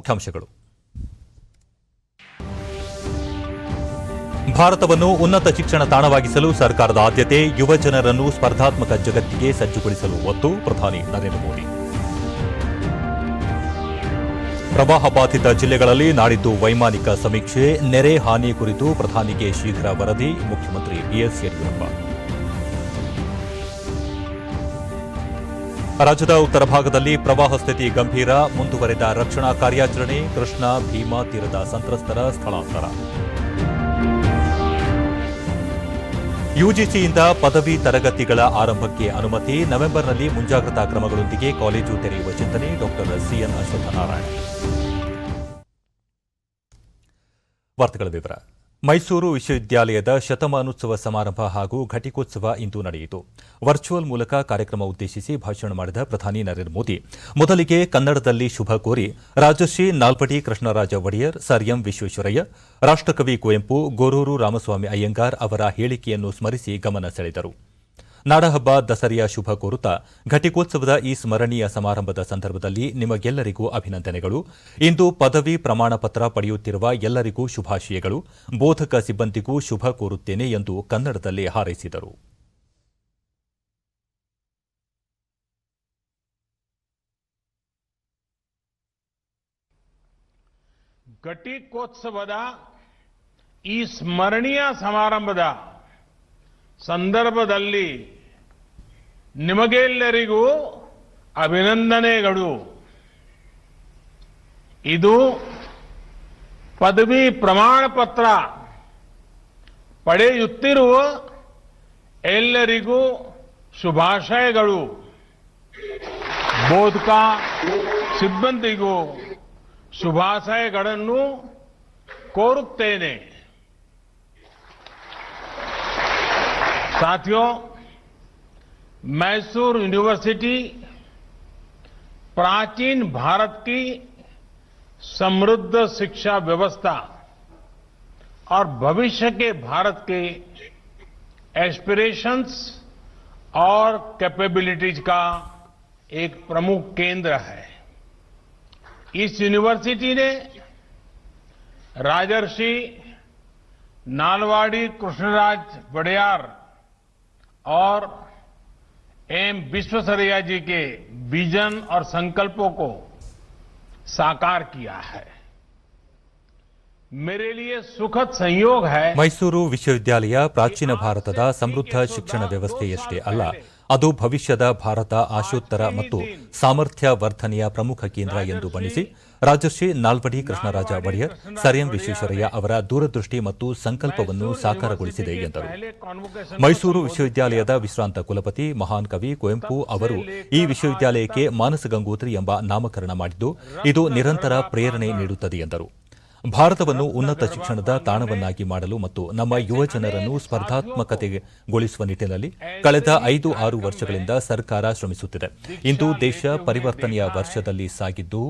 ಮುಖ್ಯಾಂಶಗಳು. ಭಾರತವನ್ನು ಉನ್ನತ ಶಿಕ್ಷಣ ತಾಣವಾಗಿಸಲು ಸರ್ಕಾರದ ಆದ್ಯತೆ, ಯುವ ಜನರನ್ನು ಸ್ಪರ್ಧಾತ್ಮಕ ಜಗತ್ತಿಗೆ ಸಜ್ಜುಗೊಳಿಸಲು ಒತ್ತು, ಪ್ರಧಾನಿ ನರೇಂದ್ರ ಮೋದಿ. ಪ್ರವಾಹ ಬಾಧಿತ ಜಿಲ್ಲೆಗಳಲ್ಲಿ ನಾಡಿದ್ದು ವೈಮಾನಿಕ ಸಮೀಕ್ಷೆ, ನೆರೆ ಹಾನಿ ಕುರಿತು ಪ್ರಧಾನಿಗೆ ಶೀಘ್ರ ವರದಿ, ಮುಖ್ಯಮಂತ್ರಿ ಬಿಎಸ್ ಯಡಿಯೂರಪ್ಪ. ರಾಜ್ಯದ ಉತ್ತರ ಭಾಗದಲ್ಲಿ ಪ್ರವಾಹ ಸ್ಥಿತಿ ಗಂಭೀರ, ಮುಂದುವರೆದ ರಕ್ಷಣಾ ಕಾರ್ಯಾಚರಣೆ, ಕೃಷ್ಣಾ ಭೀಮಾ ತೀರದ ಸಂತ್ರಸ್ತರ ಸ್ಥಳಾಂತರ. ಯುಜಿಸಿಯಿಂದ ಪದವಿ ತರಗತಿಗಳ ಆರಂಭಕ್ಕೆ ಅನುಮತಿ, ನವೆಂಬರ್ನಲ್ಲಿ ಮುಂಜಾಗ್ರತಾ ಕ್ರಮಗಳೊಂದಿಗೆ ಕಾಲೇಜು ತೆರೆಯುವ ಚಿಂತನೆ, ಡಾ ಸಿಎನ್ ಅಶ್ವತ್ಥನಾರಾಯಣ. ವಾರ್ತೆಗಳ ವಿವರ. ಮೈಸೂರು ವಿಶ್ವವಿದ್ಯಾಲಯದ ಶತಮಾನೋತ್ಸವ ಸಮಾರಂಭ ಹಾಗೂ ಘಟಿಕೋತ್ಸವ ಇಂದು ನಡೆಯಿತು. ವರ್ಚುವಲ್ ಮೂಲಕ ಕಾರ್ಯಕ್ರಮ ಉದ್ದೇಶಿಸಿ ಭಾಷಣ ಮಾಡಿದ ಪ್ರಧಾನಿ ನರೇಂದ್ರ ಮೋದಿ, ಮೊದಲಿಗೆ ಕನ್ನಡದಲ್ಲಿ ಶುಭ ಕೋರಿ ರಾಜರ್ಷಿ ನಾಲ್ಪಡಿ ಕೃಷ್ಣರಾಜ ಒಡೆಯರ್, ಸರ್ ಎಂ ವಿಶ್ವೇಶ್ವರಯ್ಯ, ರಾಷ್ಟಕವಿ ಕುವೆಂಪು, ಗೊರೂರು ರಾಮಸ್ವಾಮಿ ಅಯ್ಯಂಗಾರ್ ಅವರ ಹೇಳಿಕೆಯನ್ನು ಸ್ಮರಿಸಿ ಗಮನ ಸೆಳೆದರು. ನಾಡಹಬ್ಬ ದಸರೆಯ ಶುಭ ಕೋರುತ್ತಾ, ಘಟಿಕೋತ್ಸವದ ಈ ಸ್ಮರಣೀಯ ಸಮಾರಂಭದ ಸಂದರ್ಭದಲ್ಲಿ ನಿಮಗೆಲ್ಲರಿಗೂ ಅಭಿನಂದನೆಗಳು. ಇಂದು ಪದವಿ ಪ್ರಮಾಣ ಪತ್ರ ಪಡೆಯುತ್ತಿರುವ ಎಲ್ಲರಿಗೂ ಶುಭಾಶಯಗಳು. ಬೋಧಕ ಸಿಬ್ಬಂದಿಗೂ ಶುಭ ಕೋರುತ್ತೇನೆ ಎಂದು ಕನ್ನಡದಲ್ಲಿ ಹಾರೈಸಿದರು. ಘಟಿಕೋತ್ಸವದ ಈ ಸ್ಮರಣೀಯ ಸಮಾರಂಭದ ಸಂದರ್ಭದಲ್ಲಿ ನಿಮಗೆಲ್ಲರಿಗೂ ಅಭಿನಂದನೆಗಳು. ಇದು ಪದವಿ ಪ್ರಮಾಣ ಪತ್ರ ಪಡೆಯುತ್ತಿರುವ ಎಲ್ಲರಿಗೂ ಶುಭಾಶಯಗಳು. ಬೋಧಕ ಸಿಬ್ಬಂದಿಗೂ ಶುಭಾಶಯಗಳನ್ನು ಕೋರುತ್ತೇನೆ. साथियों, मैसूर यूनिवर्सिटी प्राचीन भारत की समृद्ध शिक्षा व्यवस्था और भविष्य के भारत के एस्पिरेशंस और कैपेबिलिटीज का एक प्रमुख केंद्र है. इस यूनिवर्सिटी ने राजर्षि नालवाड़ी कृष्णराज वडेयार और एम विश्वेश्वरैया जी के विजन और संकल्पों को साकार किया है. मेरे लिए सुखद संयोग है. ಮೈಸೂರು ವಿಶ್ವವಿದ್ಯಾಲಯ ಪ್ರಾಚೀನ ಭಾರತದ ಸಮೃದ್ಧ ಶಿಕ್ಷಣ ವ್ಯವಸ್ಥೆಯಷ್ಟೇ ಅಲ್ಲ, ಅದು ಭವಿಷ್ಯದ ಭಾರತ ಆಶೋತ್ತರ ಮತ್ತು ಸಾಮರ್ಥ್ಯ ವರ್ಧನೆಯ ಪ್ರಮುಖ ಕೇಂದ್ರ ಎಂದು ಬಣ್ಣಿಸಿ, ರಾಜರ್ಷಿ ನಾಲ್ವಡಿ ಕೃಷ್ಣರಾಜ ಒಡೆಯರ್, ಸರ್ ಎಂ ವಿಶ್ವೇಶ್ವರಯ್ಯ ಅವರ ದೂರದೃಷ್ಟಿ ಮತ್ತು ಸಂಕಲ್ಪವನ್ನು ಸಾಕಾರಗೊಳಿಸಿದೆ ಎಂದರು. ಮೈಸೂರು ವಿಶ್ವವಿದ್ಯಾಲಯದ ವಿಶ್ರಾಂತ ಕುಲಪತಿ ಮಹಾನ್ ಕವಿ ಕುವೆಂಪು ಅವರು ಈ ವಿಶ್ವವಿದ್ಯಾಲಯಕ್ಕೆ ಮಾನಸ ಗಂಗೋತ್ರಿ ಎಂಬ ನಾಮಕರಣ ಮಾಡಿದ್ದು, ಇದು ನಿರಂತರ ಪ್ರೇರಣೆ ನೀಡುತ್ತದೆ ಎಂದರು. ಭಾರತವನ್ನು ಉನ್ನತ ಶಿಕ್ಷಣದ ತಾಣವನ್ನಾಗಿ ಮಾಡಲು ಮತ್ತು ನಮ್ಮ ಯುವ ಜನರನ್ನು ಸ್ಪರ್ಧಾತ್ಮಕತೆಗೊಳಿಸುವ ನಿಟ್ಟಿನಲ್ಲಿ ಕಳೆದ 5-6 ವರ್ಷಗಳಿಂದ ಸರ್ಕಾರ ಶ್ರಮಿಸುತ್ತಿದೆ. ಇಂದು ದೇಶ ಪರಿವರ್ತನೆಯ ವರ್ಷದಲ್ಲಿ ಸಾಗಿದ್ದು,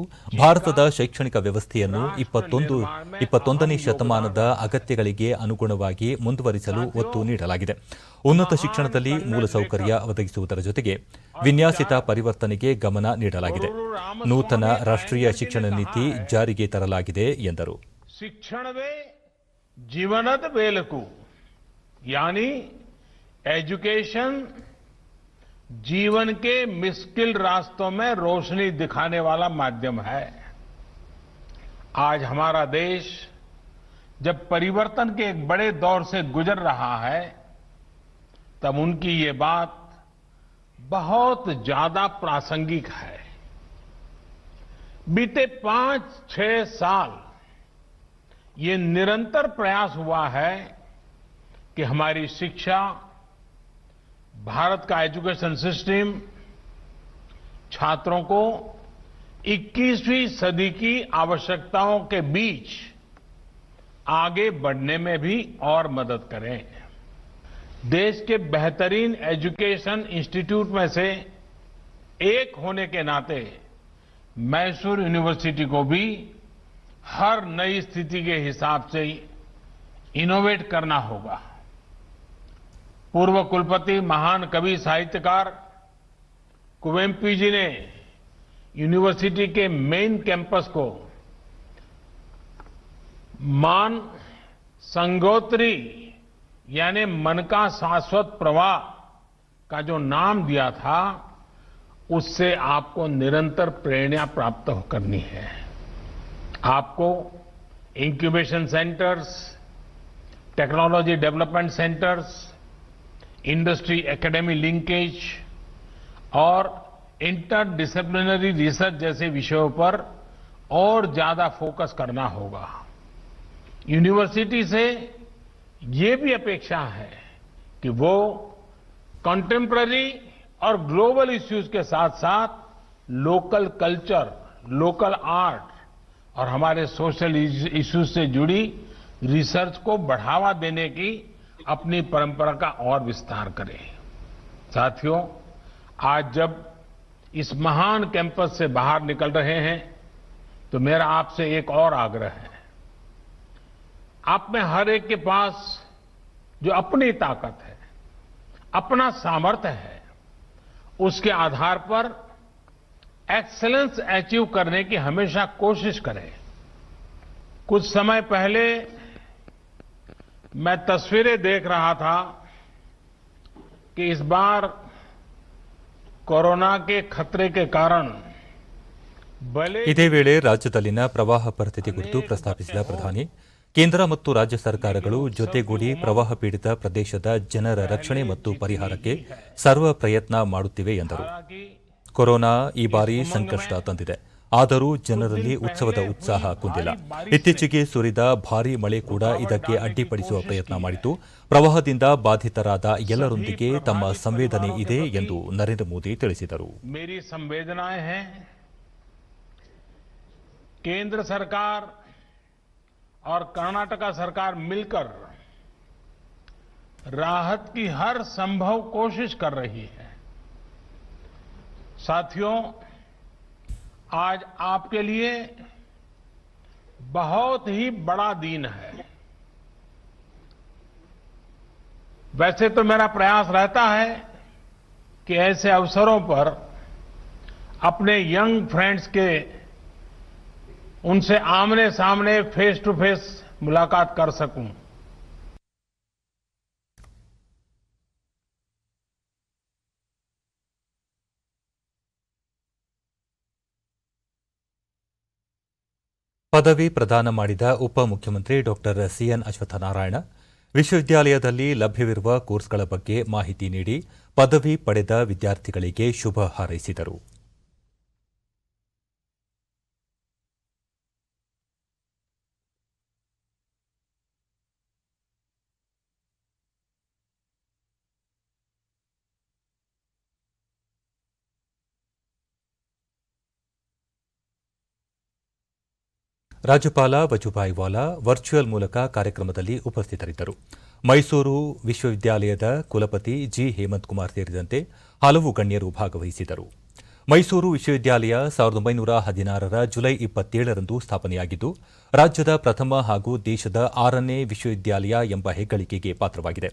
ಭಾರತದ ಶೈಕ್ಷಣಿಕ ವ್ಯವಸ್ಥೆಯನ್ನು 21ನೇ ಶತಮಾನದ ಅಗತ್ಯಗಳಿಗೆ ಅನುಗುಣವಾಗಿ ಮುಂದುವರಿಸಲು ಒತ್ತು ನೀಡಲಾಗಿದೆ. ಉನ್ನತ ಶಿಕ್ಷಣದಲ್ಲಿ ಮೂಲಸೌಕರ್ಯ ಒದಗಿಸುವುದರ ಜೊತೆಗೆ ವಿನ್ಯಾಸಿತ ಪರಿವರ್ತನೆಗೆ ಗಮನ ನೀಡಲಾಗಿದೆ. ನೂತನ ರಾಷ್ಟ್ರೀಯ ಶಿಕ್ಷಣ ನೀತಿ ಜಾರಿಗೆ ತರಲಾಗಿದೆ ಎಂದರು. ಶಿಕ್ಷಣವೇ ಜೀವನದ ಬೆಳಕು, यानी एजुकेशन जीवन के मुश्किल रास्तों में रोशनी दिखाने वाला माध्यम है. आज हमारा देश जब परिवर्तन के एक बड़े दौर से गुजर रहा है, तब उनकी ये बात बहुत ज्यादा प्रासंगिक है. बीते 5-6 साल ये निरंतर प्रयास हुआ है कि हमारी शिक्षा, भारत का एजुकेशन सिस्टम छात्रों को 21वीं सदी की आवश्यकताओं के बीच आगे बढ़ने में भी और मदद करें. देश के बेहतरीन एजुकेशन इंस्टीट्यूट में से एक होने के नाते मैसूर यूनिवर्सिटी को भी हर नई स्थिति के हिसाब से इनोवेट करना होगा. पूर्व कुलपति महान कवि साहित्यकार कुवेंपु जी ने यूनिवर्सिटी के मेन कैंपस को मान संगोत्री यानी मन का शाश्वत प्रवाह का जो नाम दिया था, उससे आपको निरंतर प्रेरणा प्राप्त करनी है। आपको incubation centres, technology development centres, industry academy linkage और इंटर डिसिप्लिनरी रिसर्च जैसे विषयों पर और ज्यादा फोकस करना होगा। यूनिवर्सिटी से ये भी अपेक्षा है कि वो कंटेम्पररी और ग्लोबल इश्यूज के साथ साथ लोकल कल्चर, लोकल आर्ट और हमारे सोशल इश्यूज से जुड़ी रिसर्च को बढ़ावा देने की अपनी परंपरा का और विस्तार करें। साथियों, आज जब इस महान कैंपस से बाहर निकल रहे हैं तो मेरा आपसे एक और आग्रह है। आप में हर एक के पास जो अपनी ताकत है, अपना सामर्थ्य है, उसके आधार पर एक्सीलेंस अचीव करने की हमेशा कोशिश करें। कुछ समय पहले मैं तस्वीरें देख रहा था कि इस बार कोरोना के खतरे के कारण ಇದೇ ವೇಳೆ ರಾಜ್ಯದಲ್ಲಿನ ಪ್ರವಾಹ ಪರಿಸ್ಥಿತಿ ಕುರಿತು ಪ್ರಸ್ತಾಪಿಸಿದ ಪ್ರಧಾನಿ, ಕೇಂದ್ರ ಮತ್ತು ರಾಜ್ಯ ಸರ್ಕಾರಗಳು ಜೊತೆಗೂಡಿ ಪ್ರವಾಹ ಪೀಡಿತ ಪ್ರದೇಶದ ಜನರ ರಕ್ಷಣೆ ಮತ್ತು ಪರಿಹಾರಕ್ಕೆ ಸರ್ವ ಪ್ರಯತ್ನ ಮಾಡುತ್ತಿವೆ ಎಂದರು. ಕೊರೋನಾ ಈ ಬಾರಿ ಸಂಕಷ್ಟ ತಂದಿದೆ, ಆದರೂ ಜನರಲ್ಲಿ ಉತ್ಸವದ ಉತ್ಸಾಹ ಕುಂದಿಲ್ಲ. ಇತ್ತೀಚೆಗೆ ಸುರಿದ ಭಾರೀ ಮಳೆ ಕೂಡ ಇದಕ್ಕೆ ಅಡ್ಡಿಪಡಿಸುವ ಪ್ರಯತ್ನ ಮಾಡಿತು. ಪ್ರವಾಹದಿಂದ ಬಾಧಿತರಾದ ಎಲ್ಲರೊಂದಿಗೆ ತಮ್ಮ ಸಂವೇದನೆ ಇದೆ ಎಂದು ನರೇಂದ್ರ ಮೋದಿ ತಿಳಿಸಿದರು. केंद्र सरकार और कर्नाटका सरकार मिलकर राहत की हर संभव कोशिश कर रही है। साथियों, आज आपके लिए बहुत ही बड़ा दिन है। वैसे तो मेरा प्रयास रहता है कि ऐसे अवसरों पर अपने यंग फ्रेंड्स के उनसे आमने सामने फेस टू फेस मुलाकात कर सकूं। ಪದವಿ ಪ್ರದಾನ ಮಾಡಿದ ಉಪಮುಖ್ಯಮಂತ್ರಿ ಡಾಕ್ಟರ್ ಸಿಎನ್ ಅಶ್ವತ್ಥನಾರಾಯಣ ವಿಶ್ವವಿದ್ಯಾಲಯದಲ್ಲಿ ಲಭ್ಯವಿರುವ ಕೋರ್ಸ್ಗಳ ಬಗ್ಗೆ ಮಾಹಿತಿ ನೀಡಿ ಪದವಿ ಪಡೆದ ವಿದ್ಯಾರ್ಥಿಗಳಿಗೆ ಶುಭ ಹಾರೈಸಿದರು. ರಾಜ್ಯಪಾಲ ವಜುಭಾಯಿ ವಾಲಾ ವರ್ಚುವಲ್ ಮೂಲಕ ಕಾರ್ಯಕ್ರಮದಲ್ಲಿ ಉಪಸ್ಥಿತರಿದ್ದರು. ಮೈಸೂರು ವಿಶ್ವವಿದ್ಯಾಲಯದ ಕುಲಪತಿ ಜಿ ಹೇಮಂತ್ ಕುಮಾರ್ ಸೇರಿದಂತೆ ಹಲವು ಗಣ್ಯರು ಭಾಗವಹಿಸಿದರು. ಮೈಸೂರು ವಿಶ್ವವಿದ್ಯಾಲಯ 1916ರ ಜುಲೈ 27ರಂದು ಸ್ಥಾಪನೆಯಾಗಿದ್ದು, ರಾಜ್ಯದ ಪ್ರಥಮ ಹಾಗೂ ದೇಶದ 6ನೇ ವಿಶ್ವವಿದ್ಯಾಲಯ ಎಂಬ ಹೆಗ್ಗಳಿಕೆಗೆ ಪಾತ್ರವಾಗಿದೆ.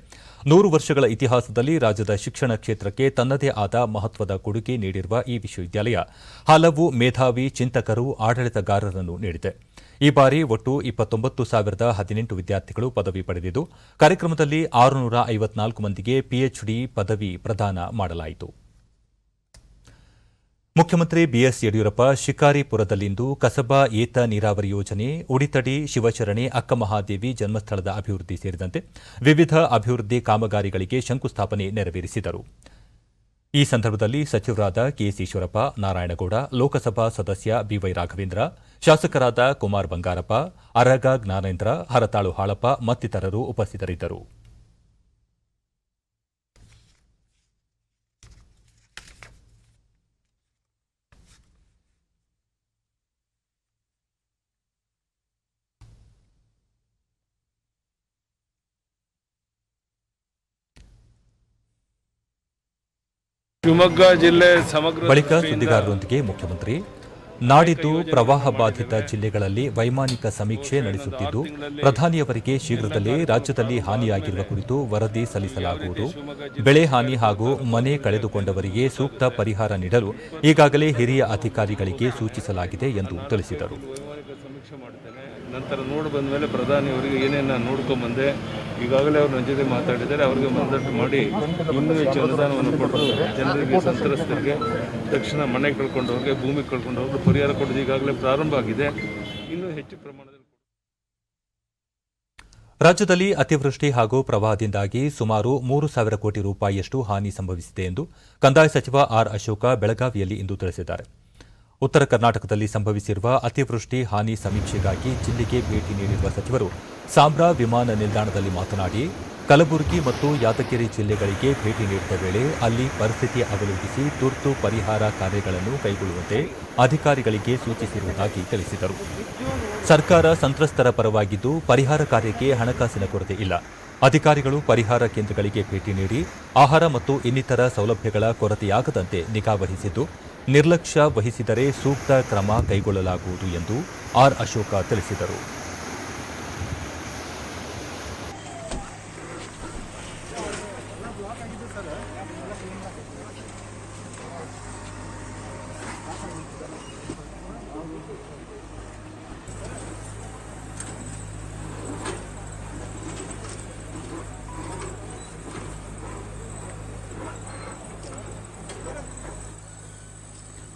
100 ವರ್ಷಗಳ ಇತಿಹಾಸದಲ್ಲಿ ರಾಜ್ಯದ ಶಿಕ್ಷಣ ಕ್ಷೇತ್ರಕ್ಕೆ ತನ್ನದೇ ಆದ ಮಹತ್ವದ ಕೊಡುಗೆ ನೀಡಿರುವ ಈ ವಿಶ್ವವಿದ್ಯಾಲಯ ಹಲವು ಮೇಧಾವಿ ಚಿಂತಕರು, ಆಡಳಿತಗಾರರನ್ನು ನೀಡಿದೆ. ಈ ಬಾರಿ ಒಟ್ಟು 29,018 ವಿದ್ಯಾರ್ಥಿಗಳು ಪದವಿ ಪಡೆದಿದ್ದು, ಕಾರ್ಯಕ್ರಮದಲ್ಲಿ 654 ಮಂದಿಗೆ ಪಿಎಚ್ಡಿ ಪದವಿ ಪ್ರದಾನ ಮಾಡಲಾಯಿತು. ಮುಖ್ಯಮಂತ್ರಿ ಬಿಎಸ್ ಯಡಿಯೂರಪ್ಪ ಶಿಕಾರಿಪುರದಲ್ಲಿಂದು ಕಸಬಾ ಏತ ನೀರಾವರಿ ಯೋಜನೆ, ಉಡಿತಡಿ ಶಿವಶರಣೆ ಅಕ್ಕಮಹಾದೇವಿ ಜನ್ಮಸ್ಥಳದ ಅಭಿವೃದ್ಧಿ ಸೇರಿದಂತೆ ವಿವಿಧ ಅಭಿವೃದ್ಧಿ ಕಾಮಗಾರಿಗಳಿಗೆ ಶಂಕುಸ್ಥಾಪನೆ ನೆರವೇರಿಸಿದರು. ಈ ಸಂದರ್ಭದಲ್ಲಿ ಸಚಿವರಾದ ಕೆಎಸ್ ಈಶ್ವರಪ್ಪ, ನಾರಾಯಣಗೌಡ, ಲೋಕಸಭಾ ಸದಸ್ಯ ಬಿವೈ ರಾಘವೇಂದ್ರ, ಶಾಸಕರಾದ ಕುಮಾರ್ ಬಂಗಾರಪ್ಪ, ಅರಗ ಜ್ಞಾನೇಂದ್ರ, ಹರತಾಳು ಹಾಳಪ್ಪ ಮತ್ತಿತರರು ಉಪಸ್ಥಿತರಿದ್ದರು. ಶಿವಮೊಗ್ಗ ಜಿಲ್ಲೆ ಸಮಗ್ರ ಬಳಿಕ ಸುದ್ದಿಗಾರರೊಂದಿಗೆ ಮುಖ್ಯಮಂತ್ರಿ, ನಾಡಿದ್ದು ಪ್ರವಾಹ ಬಾಧಿತ ಜಿಲ್ಲೆಗಳಲ್ಲಿ ವೈಮಾನಿಕ ಸಮೀಕ್ಷೆ ನಡೆಸುತ್ತಿದ್ದು, ಪ್ರಧಾನಿಯವರಿಗೆ ಶೀಘ್ರದಲ್ಲೇ ರಾಜ್ಯದಲ್ಲಿ ಹಾನಿಯಾಗಿರುವ ಕುರಿತು ವರದಿ ಸಲ್ಲಿಸಲಾಗುವುದು. ಬೆಳೆ ಹಾನಿ ಹಾಗೂ ಮನೆ ಕಳೆದುಕೊಂಡವರಿಗೆ ಸೂಕ್ತ ಪರಿಹಾರ ನೀಡಲು ಈಗಾಗಲೇ ಹಿರಿಯ ಅಧಿಕಾರಿಗಳಿಗೆ ಸೂಚಿಸಲಾಗಿದೆ ಎಂದು ತಿಳಿಸಿದರು. ಸಮೀಕ್ಷೆ ಮಾಡ್ತೇನೆ. ನಂತರ ನೋಡಿ ಬಂದ ಮೇಲೆ ಪ್ರಧಾನಿ ಅವರಿಗೆ ಏನೇನು ನೋಡ್ಕೊಂಬಂದೆ, ಈಗಾಗಲೇ ಅವ್ರು ನನ್ನ ಜೊತೆ ಮಾತಾಡಿದ್ದಾರೆ. ಅವರಿಗೆ ಮನದಟ್ಟು ಮಾಡಿ ಇನ್ನೂ ಹೆಚ್ಚು ಅನುದಾನವನ್ನು ಕೊಟ್ಟು ಜನರಿಗೆ, ಸಂತ್ರಸ್ತರಿಗೆ, ತಕ್ಷಣ ಮನೆ ಕಳ್ಕೊಂಡವ್ರಿಗೆ, ಭೂಮಿ ಕಳ್ಕೊಂಡವ್ರಿಗೆ ಪರಿಹಾರ ಕೊಡೋದು ಈಗಾಗಲೇ ಪ್ರಾರಂಭ ಆಗಿದೆ. ಇನ್ನೂ ಹೆಚ್ಚು ಪ್ರಮಾಣದಲ್ಲಿ ರಾಜ್ಯದಲ್ಲಿ ಅತಿವೃಷ್ಟಿ ಹಾಗೂ ಪ್ರವಾಹದಿಂದಾಗಿ ಸುಮಾರು 3,000 ಕೋಟಿ ರೂಪಾಯಿಯಷ್ಟು ಹಾನಿ ಸಂಭವಿಸಿದೆ ಎಂದು ಕಂದಾಯ ಸಚಿವ ಆರ್ ಅಶೋಕ ಬೆಳಗಾವಿಯಲ್ಲಿ ಇಂದು ತಿಳಿಸಿದ್ದಾರೆ. ಉತ್ತರ ಕರ್ನಾಟಕದಲ್ಲಿ ಸಂಭವಿಸಿರುವ ಅತಿವೃಷ್ಟಿ ಹಾನಿ ಸಮೀಕ್ಷೆಗಾಗಿ ಜಿಲ್ಲೆಗೆ ಭೇಟಿ ನೀಡಿರುವ ಸಚಿವರು ಸಾಂಬ್ರಾ ವಿಮಾನ ನಿಲ್ದಾಣದಲ್ಲಿ ಮಾತನಾಡಿ, ಕಲಬುರಗಿ ಮತ್ತು ಯಾದಗಿರಿ ಜಿಲ್ಲೆಗಳಿಗೆ ಭೇಟಿ ನೀಡಿದ ವೇಳೆ ಅಲ್ಲಿ ಪರಿಸ್ಥಿತಿ ಅವಲೋಕಿಸಿ ತುರ್ತು ಪರಿಹಾರ ಕಾರ್ಯಗಳನ್ನು ಕೈಗೊಳ್ಳುವಂತೆ ಅಧಿಕಾರಿಗಳಿಗೆ ಸೂಚಿಸಿರುವುದಾಗಿ ತಿಳಿಸಿದರು. ಸರ್ಕಾರ ಸಂತ್ರಸ್ತರ ಪರವಾಗಿದ್ದು ಪರಿಹಾರ ಕಾರ್ಯಕ್ಕೆ ಹಣಕಾಸಿನ ಕೊರತೆ ಇಲ್ಲ. ಅಧಿಕಾರಿಗಳು ಪರಿಹಾರ ಕೇಂದ್ರಗಳಿಗೆ ಭೇಟಿ ನೀಡಿ ಆಹಾರ ಮತ್ತು ಇನ್ನಿತರ ಸೌಲಭ್ಯಗಳ ಕೊರತೆಯಾಗದಂತೆ ನಿಗಾ ವಹಿಸಿದ್ದು, ನಿರ್ಲಕ್ಷ್ಯ ವಹಿಸಿದರೆ ಸೂಕ್ತ ಕ್ರಮ ಕೈಗೊಳ್ಳಲಾಗುವುದು ಎಂದು ಆರ್ ಅಶೋಕ ತಿಳಿಸಿದರು.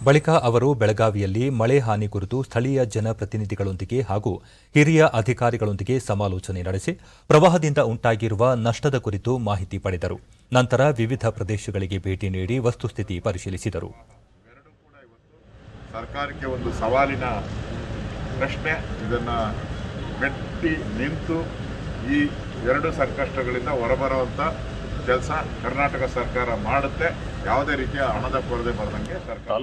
ಬಳಿಕ ಅವರು ಬೆಳಗಾವಿಯಲ್ಲಿ ಮಳೆ ಹಾನಿ ಕುರಿತು ಸ್ಥಳೀಯ ಜನಪ್ರತಿನಿಧಿಗಳೊಂದಿಗೆ ಹಾಗೂ ಹಿರಿಯ ಅಧಿಕಾರಿಗಳೊಂದಿಗೆ ಸಮಾಲೋಚನೆ ನಡೆಸಿ ಪ್ರವಾಹದಿಂದ ಉಂಟಾಗಿರುವ ನಷ್ಟದ ಕುರಿತು ಮಾಹಿತಿ ಪಡೆದರು. ನಂತರ ವಿವಿಧ ಪ್ರದೇಶಗಳಿಗೆ ಭೇಟಿ ನೀಡಿ ವಸ್ತುಸ್ಥಿತಿ ಪರಿಶೀಲಿಸಿದರು. ಸರ್ಕಾರಕ್ಕೆ ಒಂದು ಸವಾಲಿನ ಪ್ರಶ್ನೆ. ಇದನ್ನ ಮೆಟ್ಟಿ ನಿಂತು ಈ ಎರಡು ಸಂಕಷ್ಟಗಳಿಂದ ಹೊರಬರುವಂತ ಕೆಲಸ ಕರ್ನಾಟಕ ಸರ್ಕಾರ ಮಾಡುತ್ತೆ. ಯಾವುದೇ ರೀತಿಯ ಹಣದ ಕೊರತೆ ಬರದಂಗೆ ಸರ್ಕಾರ